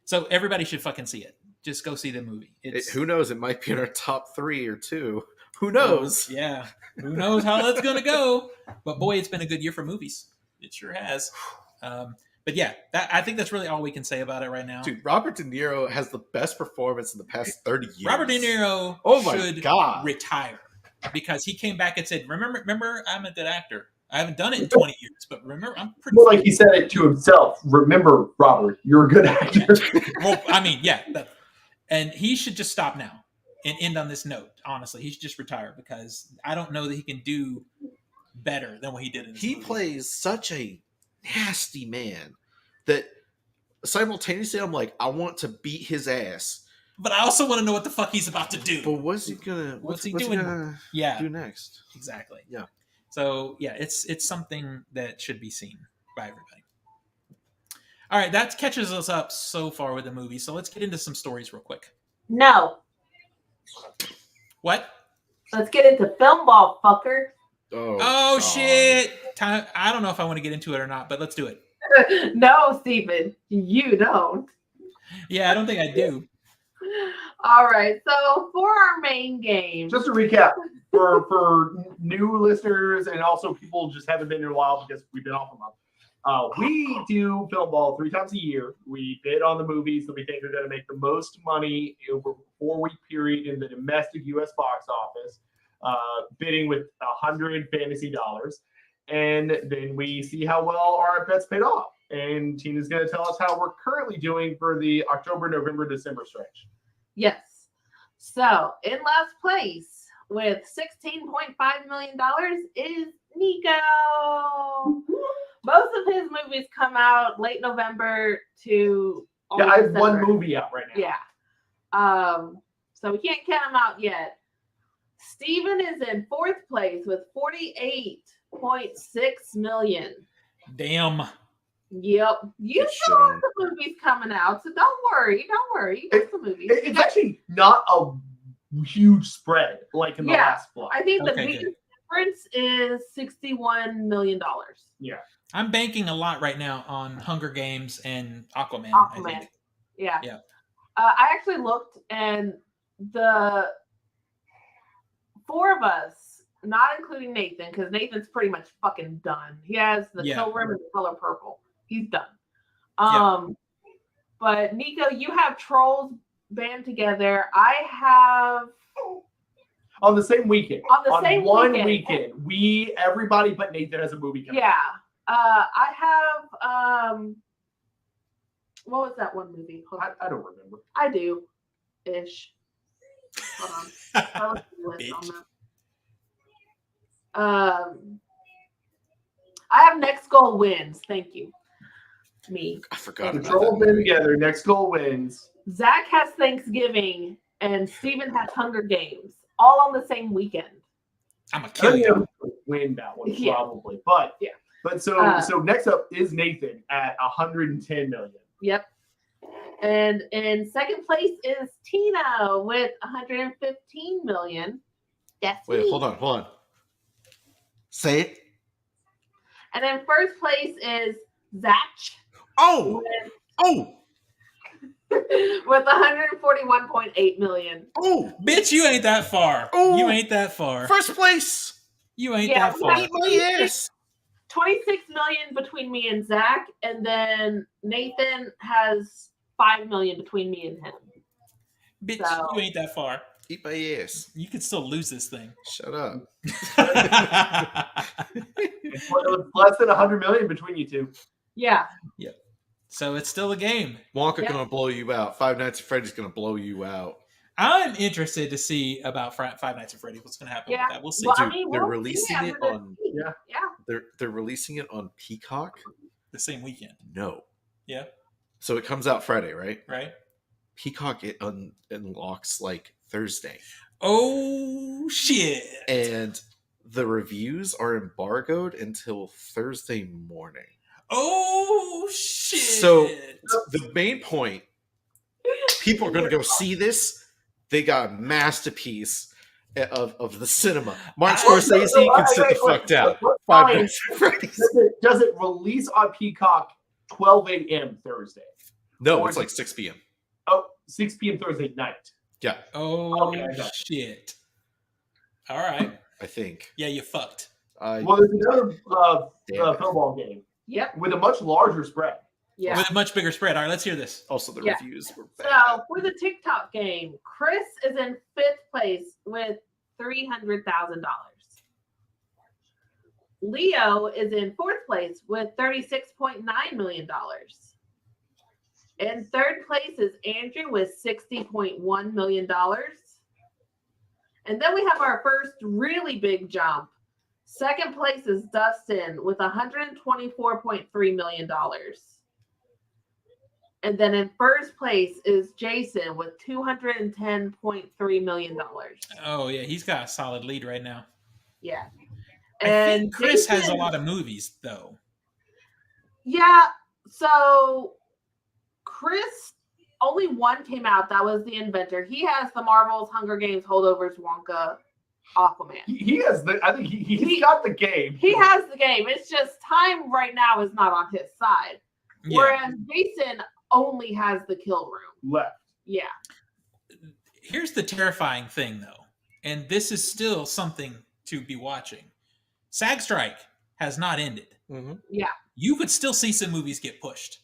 So everybody should fucking see it. Just go see the movie. Who knows? It might be in our top 3 or 2. Who knows? Yeah. Who knows how that's going to go? But boy, it's been a good year for movies. It sure has. But yeah, I think that's really all we can say about it right now. Dude, Robert De Niro has the best performance in the past 30 years. Robert De Niro should retire because he came back and said, remember, I'm a good actor. I haven't done it in 20 years, but remember, I'm pretty... Well, like he said it to himself. Remember, Robert, you're a good actor. Well, I mean, yeah. And he should just stop now and end on this note. Honestly, he should just retire because I don't know that he can do better than what he did in this movie. He plays such a nasty man that simultaneously I'm like, I want to beat his ass. But I also want to know what the fuck he's about to do. But what's he doing? Do next? Exactly. Yeah. So yeah, it's something that should be seen by everybody. All right, that catches us up so far with the movie. So let's get into some stories real quick. No. What? Let's get into film ball, fucker. Oh shit! I don't know if I want to get into it or not, but let's do it. No, Stephen, you don't. Yeah, I don't think I do. All right, so for our main game, just to recap for new listeners and also people just haven't been in a while because we've been off a month. We do film ball 3 times a year. We bid on the movies that we think are going to make the most money over a 4-week period in the domestic U.S. box office, bidding with $100 fantasy dollars. And then we see how well our bets paid off. And Tina's going to tell us how we're currently doing for the October, November, December stretch. Yes. So in last place with $16.5 million is Nico. Most of his movies come out late November to I have December. one movie out right now. Yeah. So we can't count him out yet. Steven is in 4th place with $48.6 million. Damn. Yep. You know the movie's coming out, so don't worry. You got the movie. It's actually not a huge spread like in the last block. I think the biggest difference is $61 million. Yeah. I'm banking a lot right now on Hunger Games and Aquaman. I think. Yeah. Yeah. I actually looked, and the 4 of us not including Nathan, because Nathan's pretty much fucking done. He has the kill room and the color purple. He's done. But Nico, you have Trolls band together. I have on the same weekend. On the same one weekend. Everybody but Nathan has a movie coming. Yeah. I have what was that one movie? I don't remember. I do. Ish. Hold on. I have Next Goal Wins. Thank you. Me. I forgot The about Trolls that. band together. Next Goal Wins. Zach has Thanksgiving and Steven has Hunger Games. All on the same weekend. I'm gonna kill you. Win that one Yeah. probably, but Yeah. But so next up is Nathan at 110 million. Yep. And in second place is Tina with 115 million. That's Wait, me. hold on. Say it. And then first place is Zach Oh! with 141.8 million. Oh! Bitch, you ain't that far. Oh. You ain't that far. First place! You ain't Yeah, that far. Eat my ass! 26 million between me and Zach, and then Nathan has 5 million between me and him. Bitch, So- you ain't that far. Eat my ass. You could still lose this thing. Shut up. It's less than 100 million between you two. Yeah. So it's still a game. Wonka Yeah. gonna blow you out. Five Nights at Freddy's gonna blow you out. I'm interested to see about Five Nights at Freddy's. What's going to happen Yeah. with that? We'll see. Well, I Dude, mean, they're we'll releasing see it after on. this week. Yeah. Yeah. They're releasing it on Peacock. The same weekend. No. Yeah. So it comes out Friday, right? Right? Peacock it unlocks like Thursday, Oh, shit. and the reviews are embargoed until Thursday morning. Oh, shit. So the main point, people are going to go see this. They got a masterpiece of the cinema. Martin Scorsese can sit the fuck down. Five Nights at Freddy's. Does it release on Peacock 12 a.m. Thursday? No, it's like 6 p.m. Oh, 6 p.m. Thursday night. Yeah, Oh, Okay, I got it. shit. All right. I think. Yeah, you fucked. Well, there's another Damn it. football game Yep. with a much larger spread. Yeah. With a much bigger spread. All right, let's hear this. Also, the Yeah. reviews were bad. So for the TikTok game, Chris is in 5th place with $300,000. Leo is in 4th place with $36.9 million. In 3rd place is Andrew with $60.1 million. And then we have our first really big jump. 2nd place is Dustin with $124.3 million. And then in 1st place is Jason with $210.3 million. Oh, yeah, he's got a solid lead right now. Yeah. I And think Chris has a Jason- lot of movies, though. Yeah. So Chris, only one came out. That was The Inventor. He has the Marvels, Hunger Games, Holdovers, Wonka, Aquaman. He has the. I think he's got the game. He has the game. It's just time right now is not on his side. Yeah. Whereas Jason only has the kill room. left. Yeah. Here's the terrifying thing, though, and this is still something to be watching. SAG strike has not ended. Mhm. You could still see some movies get pushed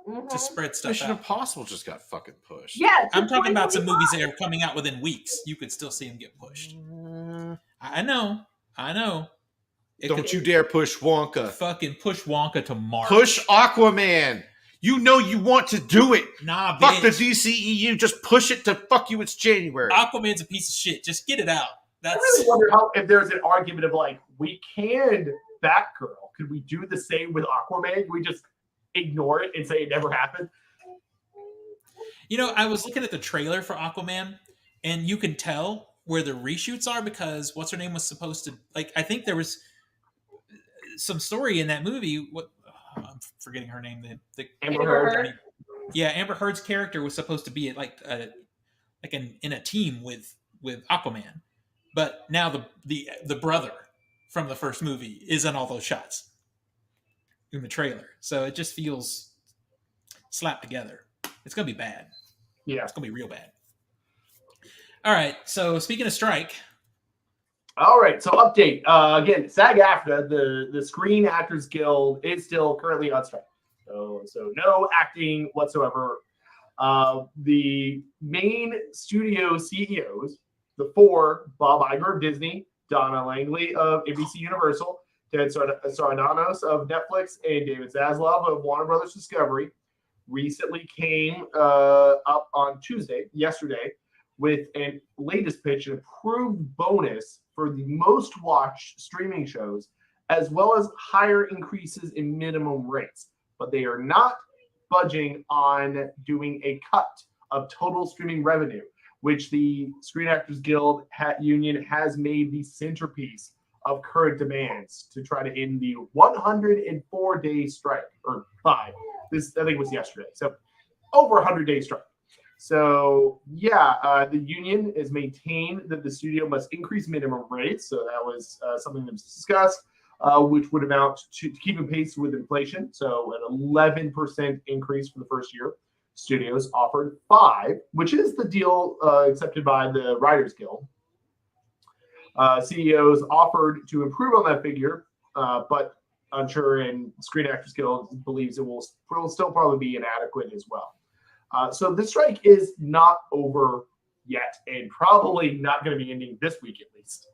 Mhm. to spread stuff Mission out. Impossible just got fucking pushed. Yeah. I'm talking about some 2025. movies that are coming out within weeks. You could still see them get pushed. I know. It Don't could you dare push Wonka. fucking push Wonka to March. Push Aquaman. You know you want to do it. Nah, Fuck the bitch. DCEU. Just push it to fuck you. It's January. Aquaman's a piece of shit. Just get it out. I That's really wonder if there's an argument of like we canned Batgirl. Could we do the same with Aquaman? Can we just ignore it and say it never happened? I was looking at the trailer for Aquaman, and you can tell where the reshoots are because what's her name was supposed to I think there was some story in that movie. I'm forgetting her name. The Amber Heard. Heard. Yeah, Amber Heard's character was supposed to be in a team with Aquaman, but now the brother from the first movie is in all those shots in the trailer, so it just feels slapped together. It's gonna be bad. Yeah. It's gonna be real bad. All right. So speaking of strike, All right, so update. Again, SAG-AFTRA, the Screen Actors Guild, is still currently on strike. So no acting whatsoever. The main studio CEOs, the four, Bob Iger of Disney, Donna Langley of ABC Universal, Ted Sarandos of Netflix, and David Zaslav of Warner Brothers Discovery, recently came up on yesterday, with a latest pitch, an approved bonus for the most watched streaming shows, as well as higher increases in minimum rates. But they are not budging on doing a cut of total streaming revenue, which the Screen Actors Guild Union has made the centerpiece of current demands to try to end the 104-day strike, or 5. This, I think, was yesterday. So over 100-day strike. So yeah, the union has maintained that the studio must increase minimum rates. So that was something that was discussed, which would amount to keeping pace with inflation. So an 11% increase for the first year. Studios offered 5, which is the deal accepted by the Writers Guild. CEOs offered to improve on that figure, but unsure, and Screen Actors Guild believes it will still probably be inadequate as well. So the strike is not over yet, and probably not going to be ending this week at least.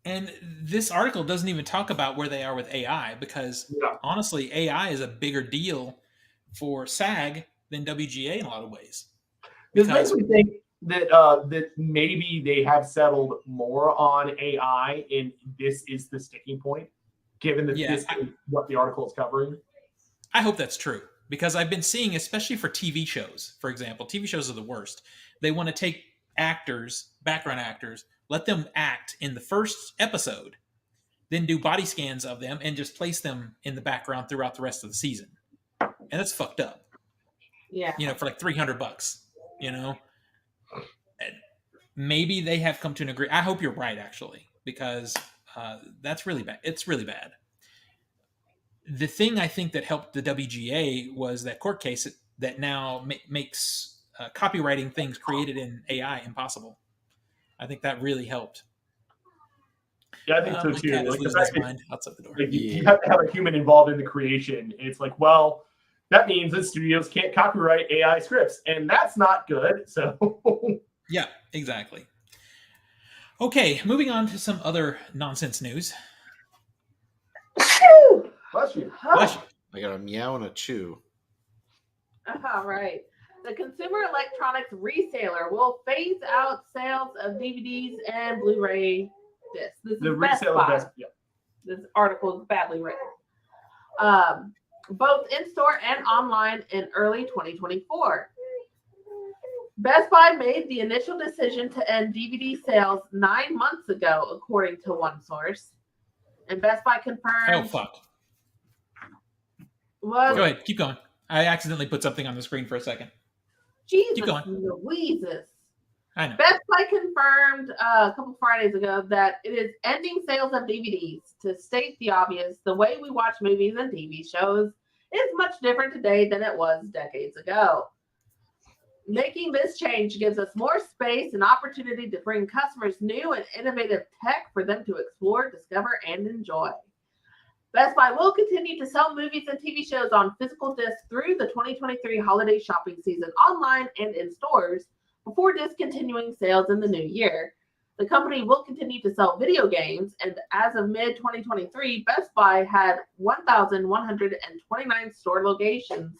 And this article doesn't even talk about where they are with AI, because honestly, AI is a bigger deal for SAG than WGA in a lot of ways. Because makes me think that that maybe they have settled more on AI, and this is the sticking point, given that this is what the article is covering. I hope that's true, because I've been seeing, especially for TV shows, for example, TV shows are the worst. They want to take actors, background actors, let them act in the first episode, then do body scans of them and just place them in the background throughout the rest of the season. And that's fucked up. Yeah. You know, for like $300, you know? And maybe they have come to an agreement. I hope you're right, actually, because that's really bad. It's really bad. The thing I think that helped the WGA was that court case that now makes copywriting things created in AI impossible. I think that really helped. Yeah, I think so too. Cat is losing his mind outside the door. Like, you have to have a human involved in the creation. It's like, well, that means that studios can't copyright AI scripts, and that's not good. So yeah, exactly. Okay, moving on to some other nonsense news. Bless you. Bless you. I got a meow and a chew. All right. The consumer electronics reseller will phase out sales of DVDs and Blu-ray discs. This is Best Buy. This article is badly written. Both in-store and online in early 2024. Best Buy made the initial decision to end DVD sales 9 months ago, according to one source. And Best Buy confirmed... Oh, fuck. What? Go ahead. Keep going. I accidentally put something on the screen for a second. Jesus Keep going. Louises. I know. Best Buy confirmed a couple Fridays ago that it is ending sales of DVDs. To state the obvious, the way we watch movies and TV shows is much different today than it was decades ago. Making this change gives us more space and opportunity to bring customers new and innovative tech for them to explore, discover, and enjoy. Best Buy will continue to sell movies and TV shows on physical discs through the 2023 holiday shopping season online and in stores before discontinuing sales in the new year. The company will continue to sell video games, and as of mid-2023, Best Buy had 1,129 store locations,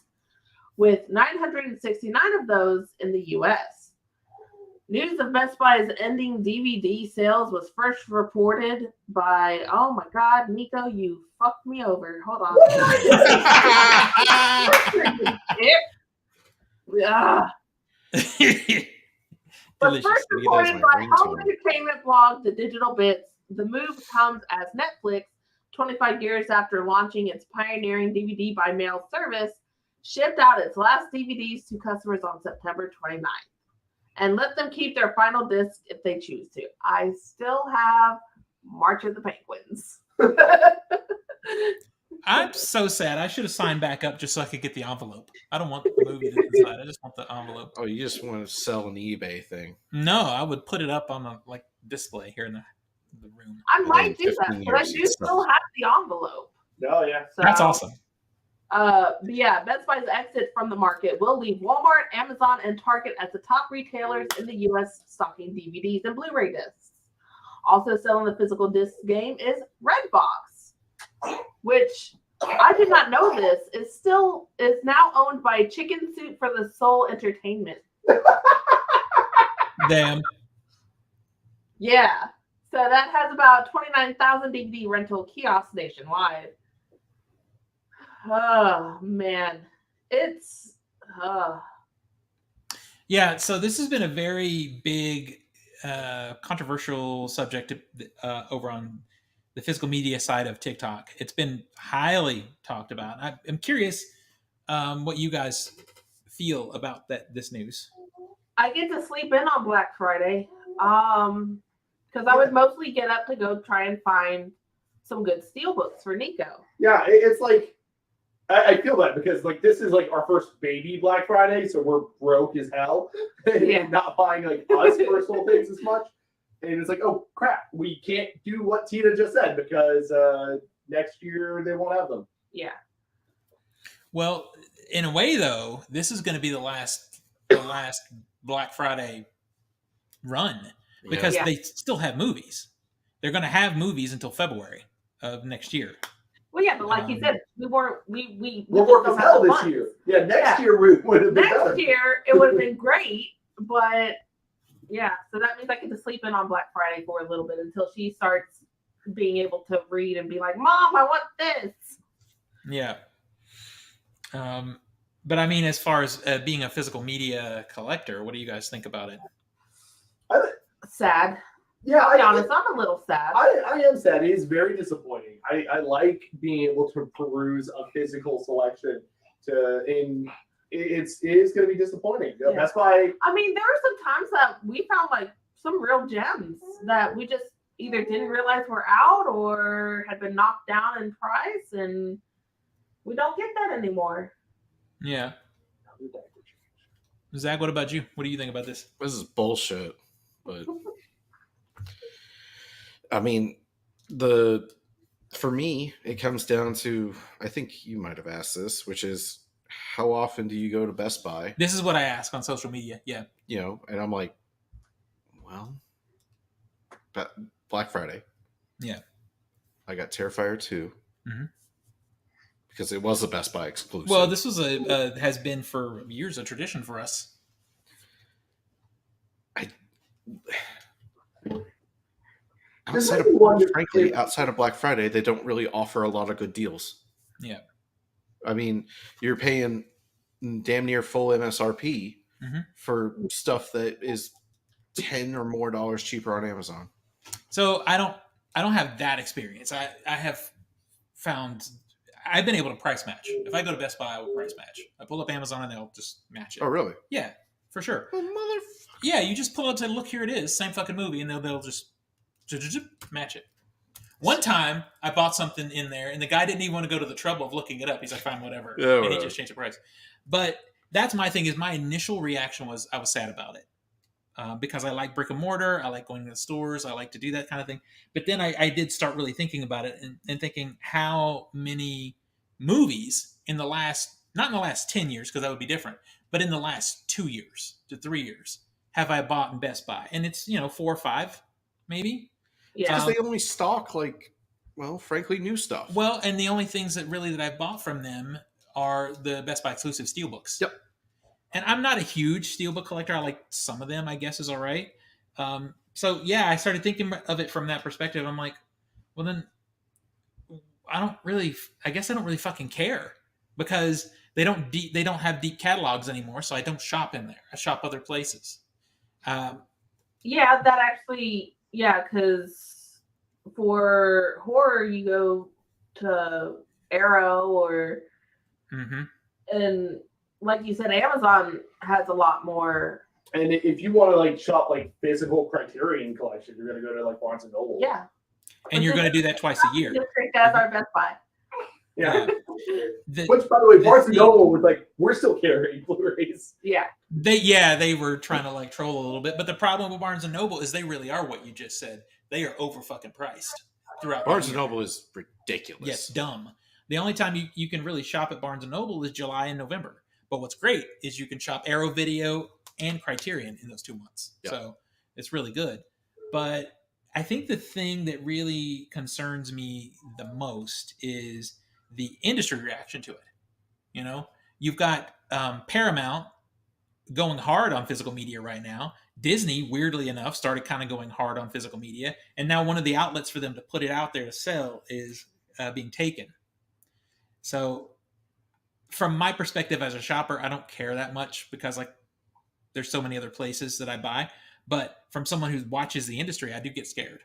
with 969 of those in the U.S. News of Best Buy's ending DVD sales was first reported by, oh my God, Nico, you fucked me over. Hold on. But first reported by home entertainment blog The Digital Bits, the move comes as Netflix, 25 years after launching its pioneering DVD by mail service, shipped out its last DVDs to customers on September 29th. And let them keep their final disc if they choose to. I still have March of the Penguins. I'm so sad. I should have signed back up just so I could get the envelope. I don't want the movie that's inside. I just want the envelope. Oh, you just want to sell an eBay thing? No, I would put it up on a display here in the room. I might do that, but I do still have the envelope. Oh yeah, So, That's awesome. But yeah, Best Buy's exit from the market will leave Walmart, Amazon, and Target as the top retailers in the U.S. stocking DVDs and Blu-ray discs. Also selling the physical disc game is Redbox, which I did not know this is now owned by Chicken Soup for the Soul Entertainment. Damn. Yeah. So that has about 29,000 DVD rental kiosks nationwide. Oh, man. It's... Yeah, so this has been a very big, controversial subject over on the physical media side of TikTok. It's been highly talked about. I'm curious what you guys feel about this news. I get to sleep in on Black Friday because I would mostly get up to go try and find some good steelbooks for Nico. Yeah, it's like I feel that because like this is like our first baby Black Friday, so we're broke as hell and not buying like us personal things as much. And it's like, oh crap, we can't do what Tina just said because next year they won't have them. Yeah. Well, in a way though, this is going to be the last Black Friday run because they still have movies. They're going to have movies until February of next year. Well, yeah, but like you said, we we're broke as hell this year. Yeah, next year we would have been better. Next year it would have been great, but yeah, so that means I get to sleep in on Black Friday for a little bit until she starts being able to read and be like, Mom, I want this. Yeah. But I mean, as far as being a physical media collector, what do you guys think about it? Sad. Yeah, I'll be honest, I'm a little sad. I am sad. It is very disappointing. I like being able to peruse a physical selection it is going to be disappointing. Yeah. That's why. I mean, there were some times that we found like some real gems that we just either didn't realize were out or had been knocked down in price, and we don't get that anymore. Yeah. Zach, what about you? What do you think about this? This is bullshit, but I mean, for me, it comes down to, I think you might have asked this, which is how often do you go to Best Buy? This is what I ask on social media. Yeah. You know, and I'm like, well, Black Friday. Yeah. I got Terrifier 2. Mm-hmm. Because it was a Best Buy exclusive. Well, this was has been for years a tradition for us. Outside of Black Friday, they don't really offer a lot of good deals. Yeah. I mean, you're paying damn near full MSRP for stuff that is $10 or more cheaper on Amazon. So I don't have that experience. I have found I've been able to price match. If I go to Best Buy, I will price match. I pull up Amazon and they'll just match it. Oh, really? Yeah, for sure. Oh, motherfucker. Yeah, you just pull up and say, look, here it is. Same fucking movie. And they'll just match it. One time, I bought something in there, and the guy didn't even want to go to the trouble of looking it up. He's like, fine, whatever. Yeah, and he just changed the price. But that's my thing is my initial reaction was I was sad about it. Because I like brick and mortar. I like going to the stores. I like to do that kind of thing. But then I did start really thinking about it and thinking how many movies in the last, not in the last 10 years, because that would be different, but in the last 2 years to 3 years have I bought in Best Buy. And it's, 4 or 5, maybe. Yeah. Because they only stock, frankly, new stuff. Well, and the only things that I've bought from them are the Best Buy exclusive steelbooks. Yep. And I'm not a huge steelbook collector. I like some of them, I guess, is all right. So, yeah, I started thinking of it from that perspective. I'm like, well, then I don't really fucking care because they don't have deep catalogs anymore. So I don't shop in there. I shop other places. Yeah, that actually, because for horror, you go to Arrow or, and like you said, Amazon has a lot more. And if you want to shop physical Criterion collection, you're going to go to Barnes and Noble. Yeah. And you're going to do that twice a year. Just treat that as our Best Buy. Yeah. The, Which, by the way, Barnes and Noble was like, we're still carrying Blu-rays. Yeah. they were trying to like troll a little bit, but the problem with Barnes and Noble is they really are what you just said. They are over fucking priced throughout. Barnes the and year. Noble is ridiculous. Yes, dumb. The only time you can really shop at Barnes and Noble is July and November. But what's great is you can shop Arrow Video and Criterion in those 2 months. Yeah. So it's really good. But I think the thing that really concerns me the most is the industry reaction to it. You know, you've got Paramount going hard on physical media right now. Disney, weirdly enough, started kind of going hard on physical media. And now one of the outlets for them to put it out there to sell is being taken. So from my perspective as a shopper, I don't care that much because like there's so many other places that I buy. But from someone who watches the industry, I do get scared.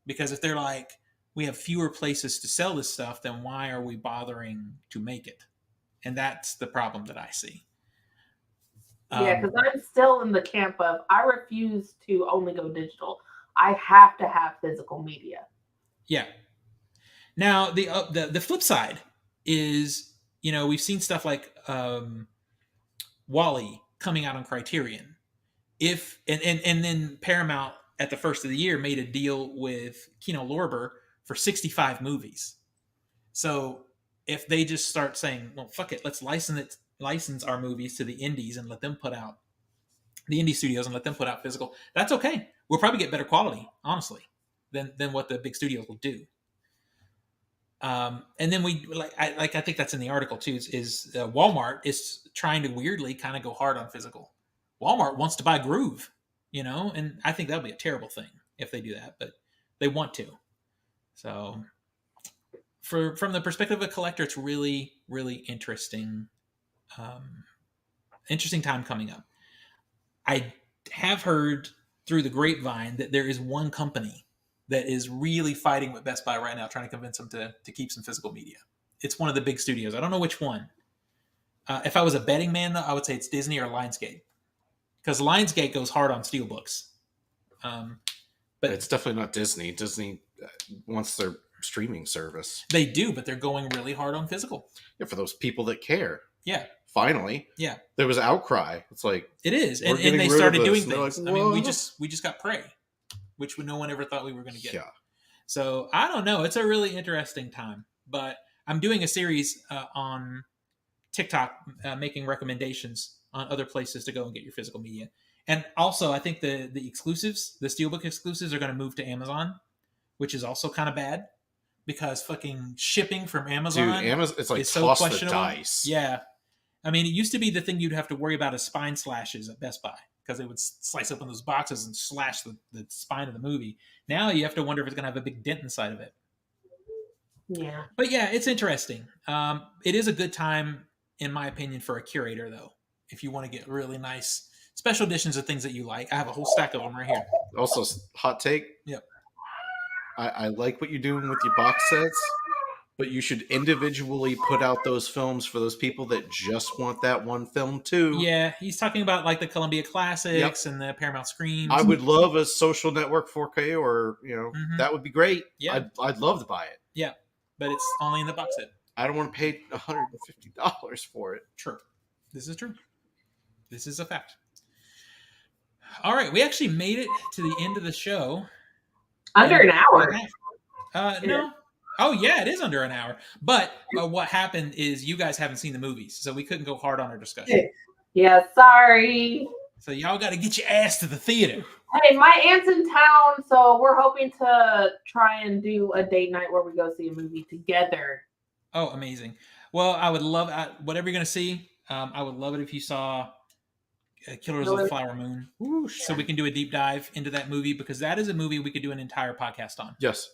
Because if they're like, we have fewer places to sell this stuff, then why are we bothering to make it? And that's the problem that I see. Yeah, because I'm still in the camp of I refuse to only go digital. I have to have physical media. Yeah. Now the flip side is, you know, we've seen stuff like Wall-E coming out on Criterion. And then Paramount at the first of the year made a deal with Kino Lorber for 65 movies. So if they just start saying, well, fuck it, let's license our movies to the indies and let them put out the indie studios and let them put out physical, that's okay. We'll probably get better quality, honestly, than what the big studios will do. And then I think that's in the article too, is Walmart is trying to weirdly kind of go hard on physical. Walmart wants to buy Groove, you know, and I think that'd be a terrible thing if they do that, but they want to. So from the perspective of a collector, it's really, really interesting. Interesting time coming up. I have heard through the grapevine that there is one company that is really fighting with Best Buy right now, trying to convince them to keep some physical media. It's one of the big studios. I don't know which one. If I was a betting man, though, I would say it's Disney or Lionsgate. Because Lionsgate goes hard on steelbooks. But it's definitely not Disney. Disney wants their streaming service. They do, but they're going really hard on physical. Yeah, for those people that care. Yeah. Finally. Yeah. There was outcry. It's like... It is. And they started doing things. Like, I mean, we just got Prey, which no one ever thought we were going to get. Yeah. So, I don't know. It's a really interesting time. But I'm doing a series on TikTok making recommendations on other places to go and get your physical media. And also, I think the exclusives, the Steelbook exclusives, are going to move to Amazon, which is also kind of bad because fucking shipping from Amazon, dude, Amazon, it's like is so toss the questionable. dice. Yeah. I mean, it used to be the thing you'd have to worry about is spine slashes at Best Buy because they would slice open those boxes and slash the spine of the movie. Now you have to wonder if it's going to have a big dent inside of it. Yeah. But yeah, it's interesting. It is a good time, in my opinion, for a curator, though. If you want to get really nice special editions of things that you like. I have a whole stack of them right here. Also, hot take. Yep. I like what you're doing with your box sets, but you should individually put out those films for those people that just want that one film too. Yeah, he's talking about like the Columbia Classics and the Paramount Screens. I would love a Social Network 4K, or that would be great. Yeah, I'd love to buy it. Yeah, but it's only in the box set. I don't want to pay $150 for it. True. This is true. This is a fact. All right, we actually made it to the end of the show. Under an hour. No. Oh, yeah, it is under an hour. But what happened is you guys haven't seen the movies, so we couldn't go hard on our discussion. Yeah, sorry. So y'all got to get your ass to the theater. Hey, my aunt's in town, so we're hoping to try and do a date night where we go see a movie together. Oh, amazing. Well, I would love, whatever you're going to see, I would love it if you saw Killers of the Flower Moon. Ooh, so we can do a deep dive into that movie, because that is a movie we could do an entire podcast on. Yes.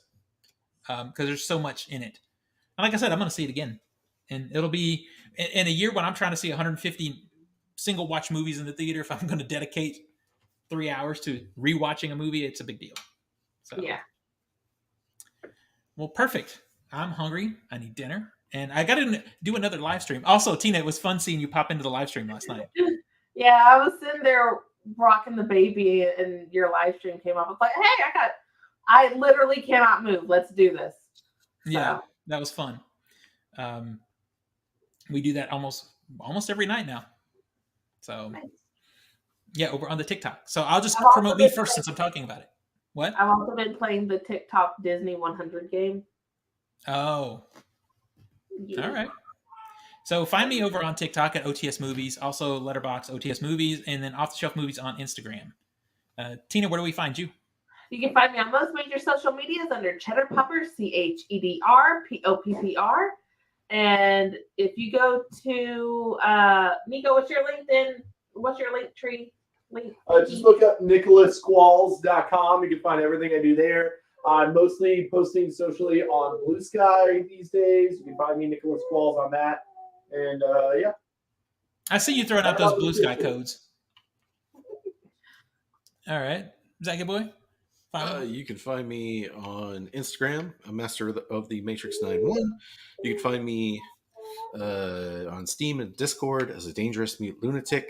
Because there's so much in it. And like I said, I'm going to see it again. And it'll be in a year when I'm trying to see 150 single watch movies in the theater. If I'm going to dedicate 3 hours to rewatching a movie, it's a big deal. So, yeah. Well, perfect. I'm hungry. I need dinner. And I got to do another live stream. Also, Tina, it was fun seeing you pop into the live stream last night. Yeah, I was sitting there rocking the baby and your live stream came up. I was like, hey, I literally cannot move. Let's do this. Yeah, that was fun. We do that almost every night now. So Nice. yeah, over on the TikTok. So I'll just I've also promote me been first since I'm talking about it. What? I've also been playing the TikTok Disney 100 game. Oh, Yeah. all right. So find me over on TikTok at OTS Movies, also Letterbox OTS Movies, and then Off the Shelf Movies on Instagram. Tina, where do we find you? You can find me on most major social medias under Cheddar Popper, CHEDRPOPPR. And if you go to Nico, what's your LinkedIn? What's your link tree? Just look up nicholasqualls.com. You can find everything I do there. I'm mostly posting socially on Blue Sky these days. You can find me Nicholas Squalls on that. And yeah. I see you throwing out those Blue Sky codes. All right. Is that good, boy? You can find me on Instagram, a master of the Matrix 9-1. You can find me on Steam and Discord as a dangerous mute lunatic.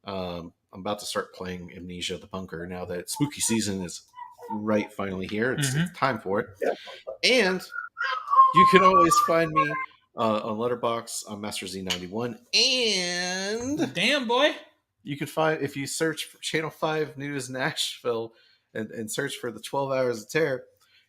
I'm about to start playing Amnesia the Bunker now that spooky season is finally here. It's time for it. Yeah. And you can always find me on Letterbox on Master Z91. And damn, boy, you can find, if you search for Channel 5 News Nashville and search for the 12 Hours of Terror,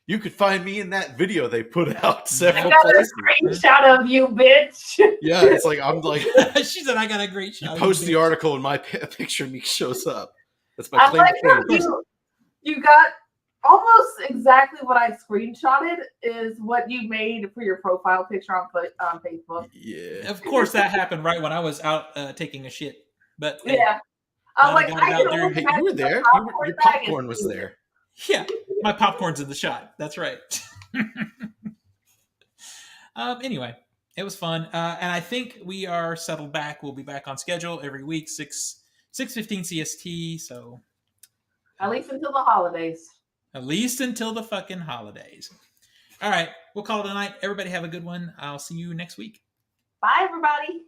you could find me in that video they put out several I got places. a screenshot of you, bitch. Yeah, it's like I'm like. She said I got a great shot. You post the article and my picture me shows up. That's my I claim like to how fame. you got almost exactly what I screenshotted is what you made for your profile picture on Facebook. Yeah. Of course, that happened right when I was out taking a shit. But Yeah. I'm like, got it I out can during- almost Hey, you imagine were the there. Your bag popcorn is was huge. there. yeah, my popcorn's in the shot. That's right. Anyway, it was fun, and I think we are settled back. We'll be back on schedule every week, 6:15 CST. So At least until the holidays. at least until the fucking holidays. All right, we'll call it a night. Everybody have a good one. I'll see you next week. Bye, everybody.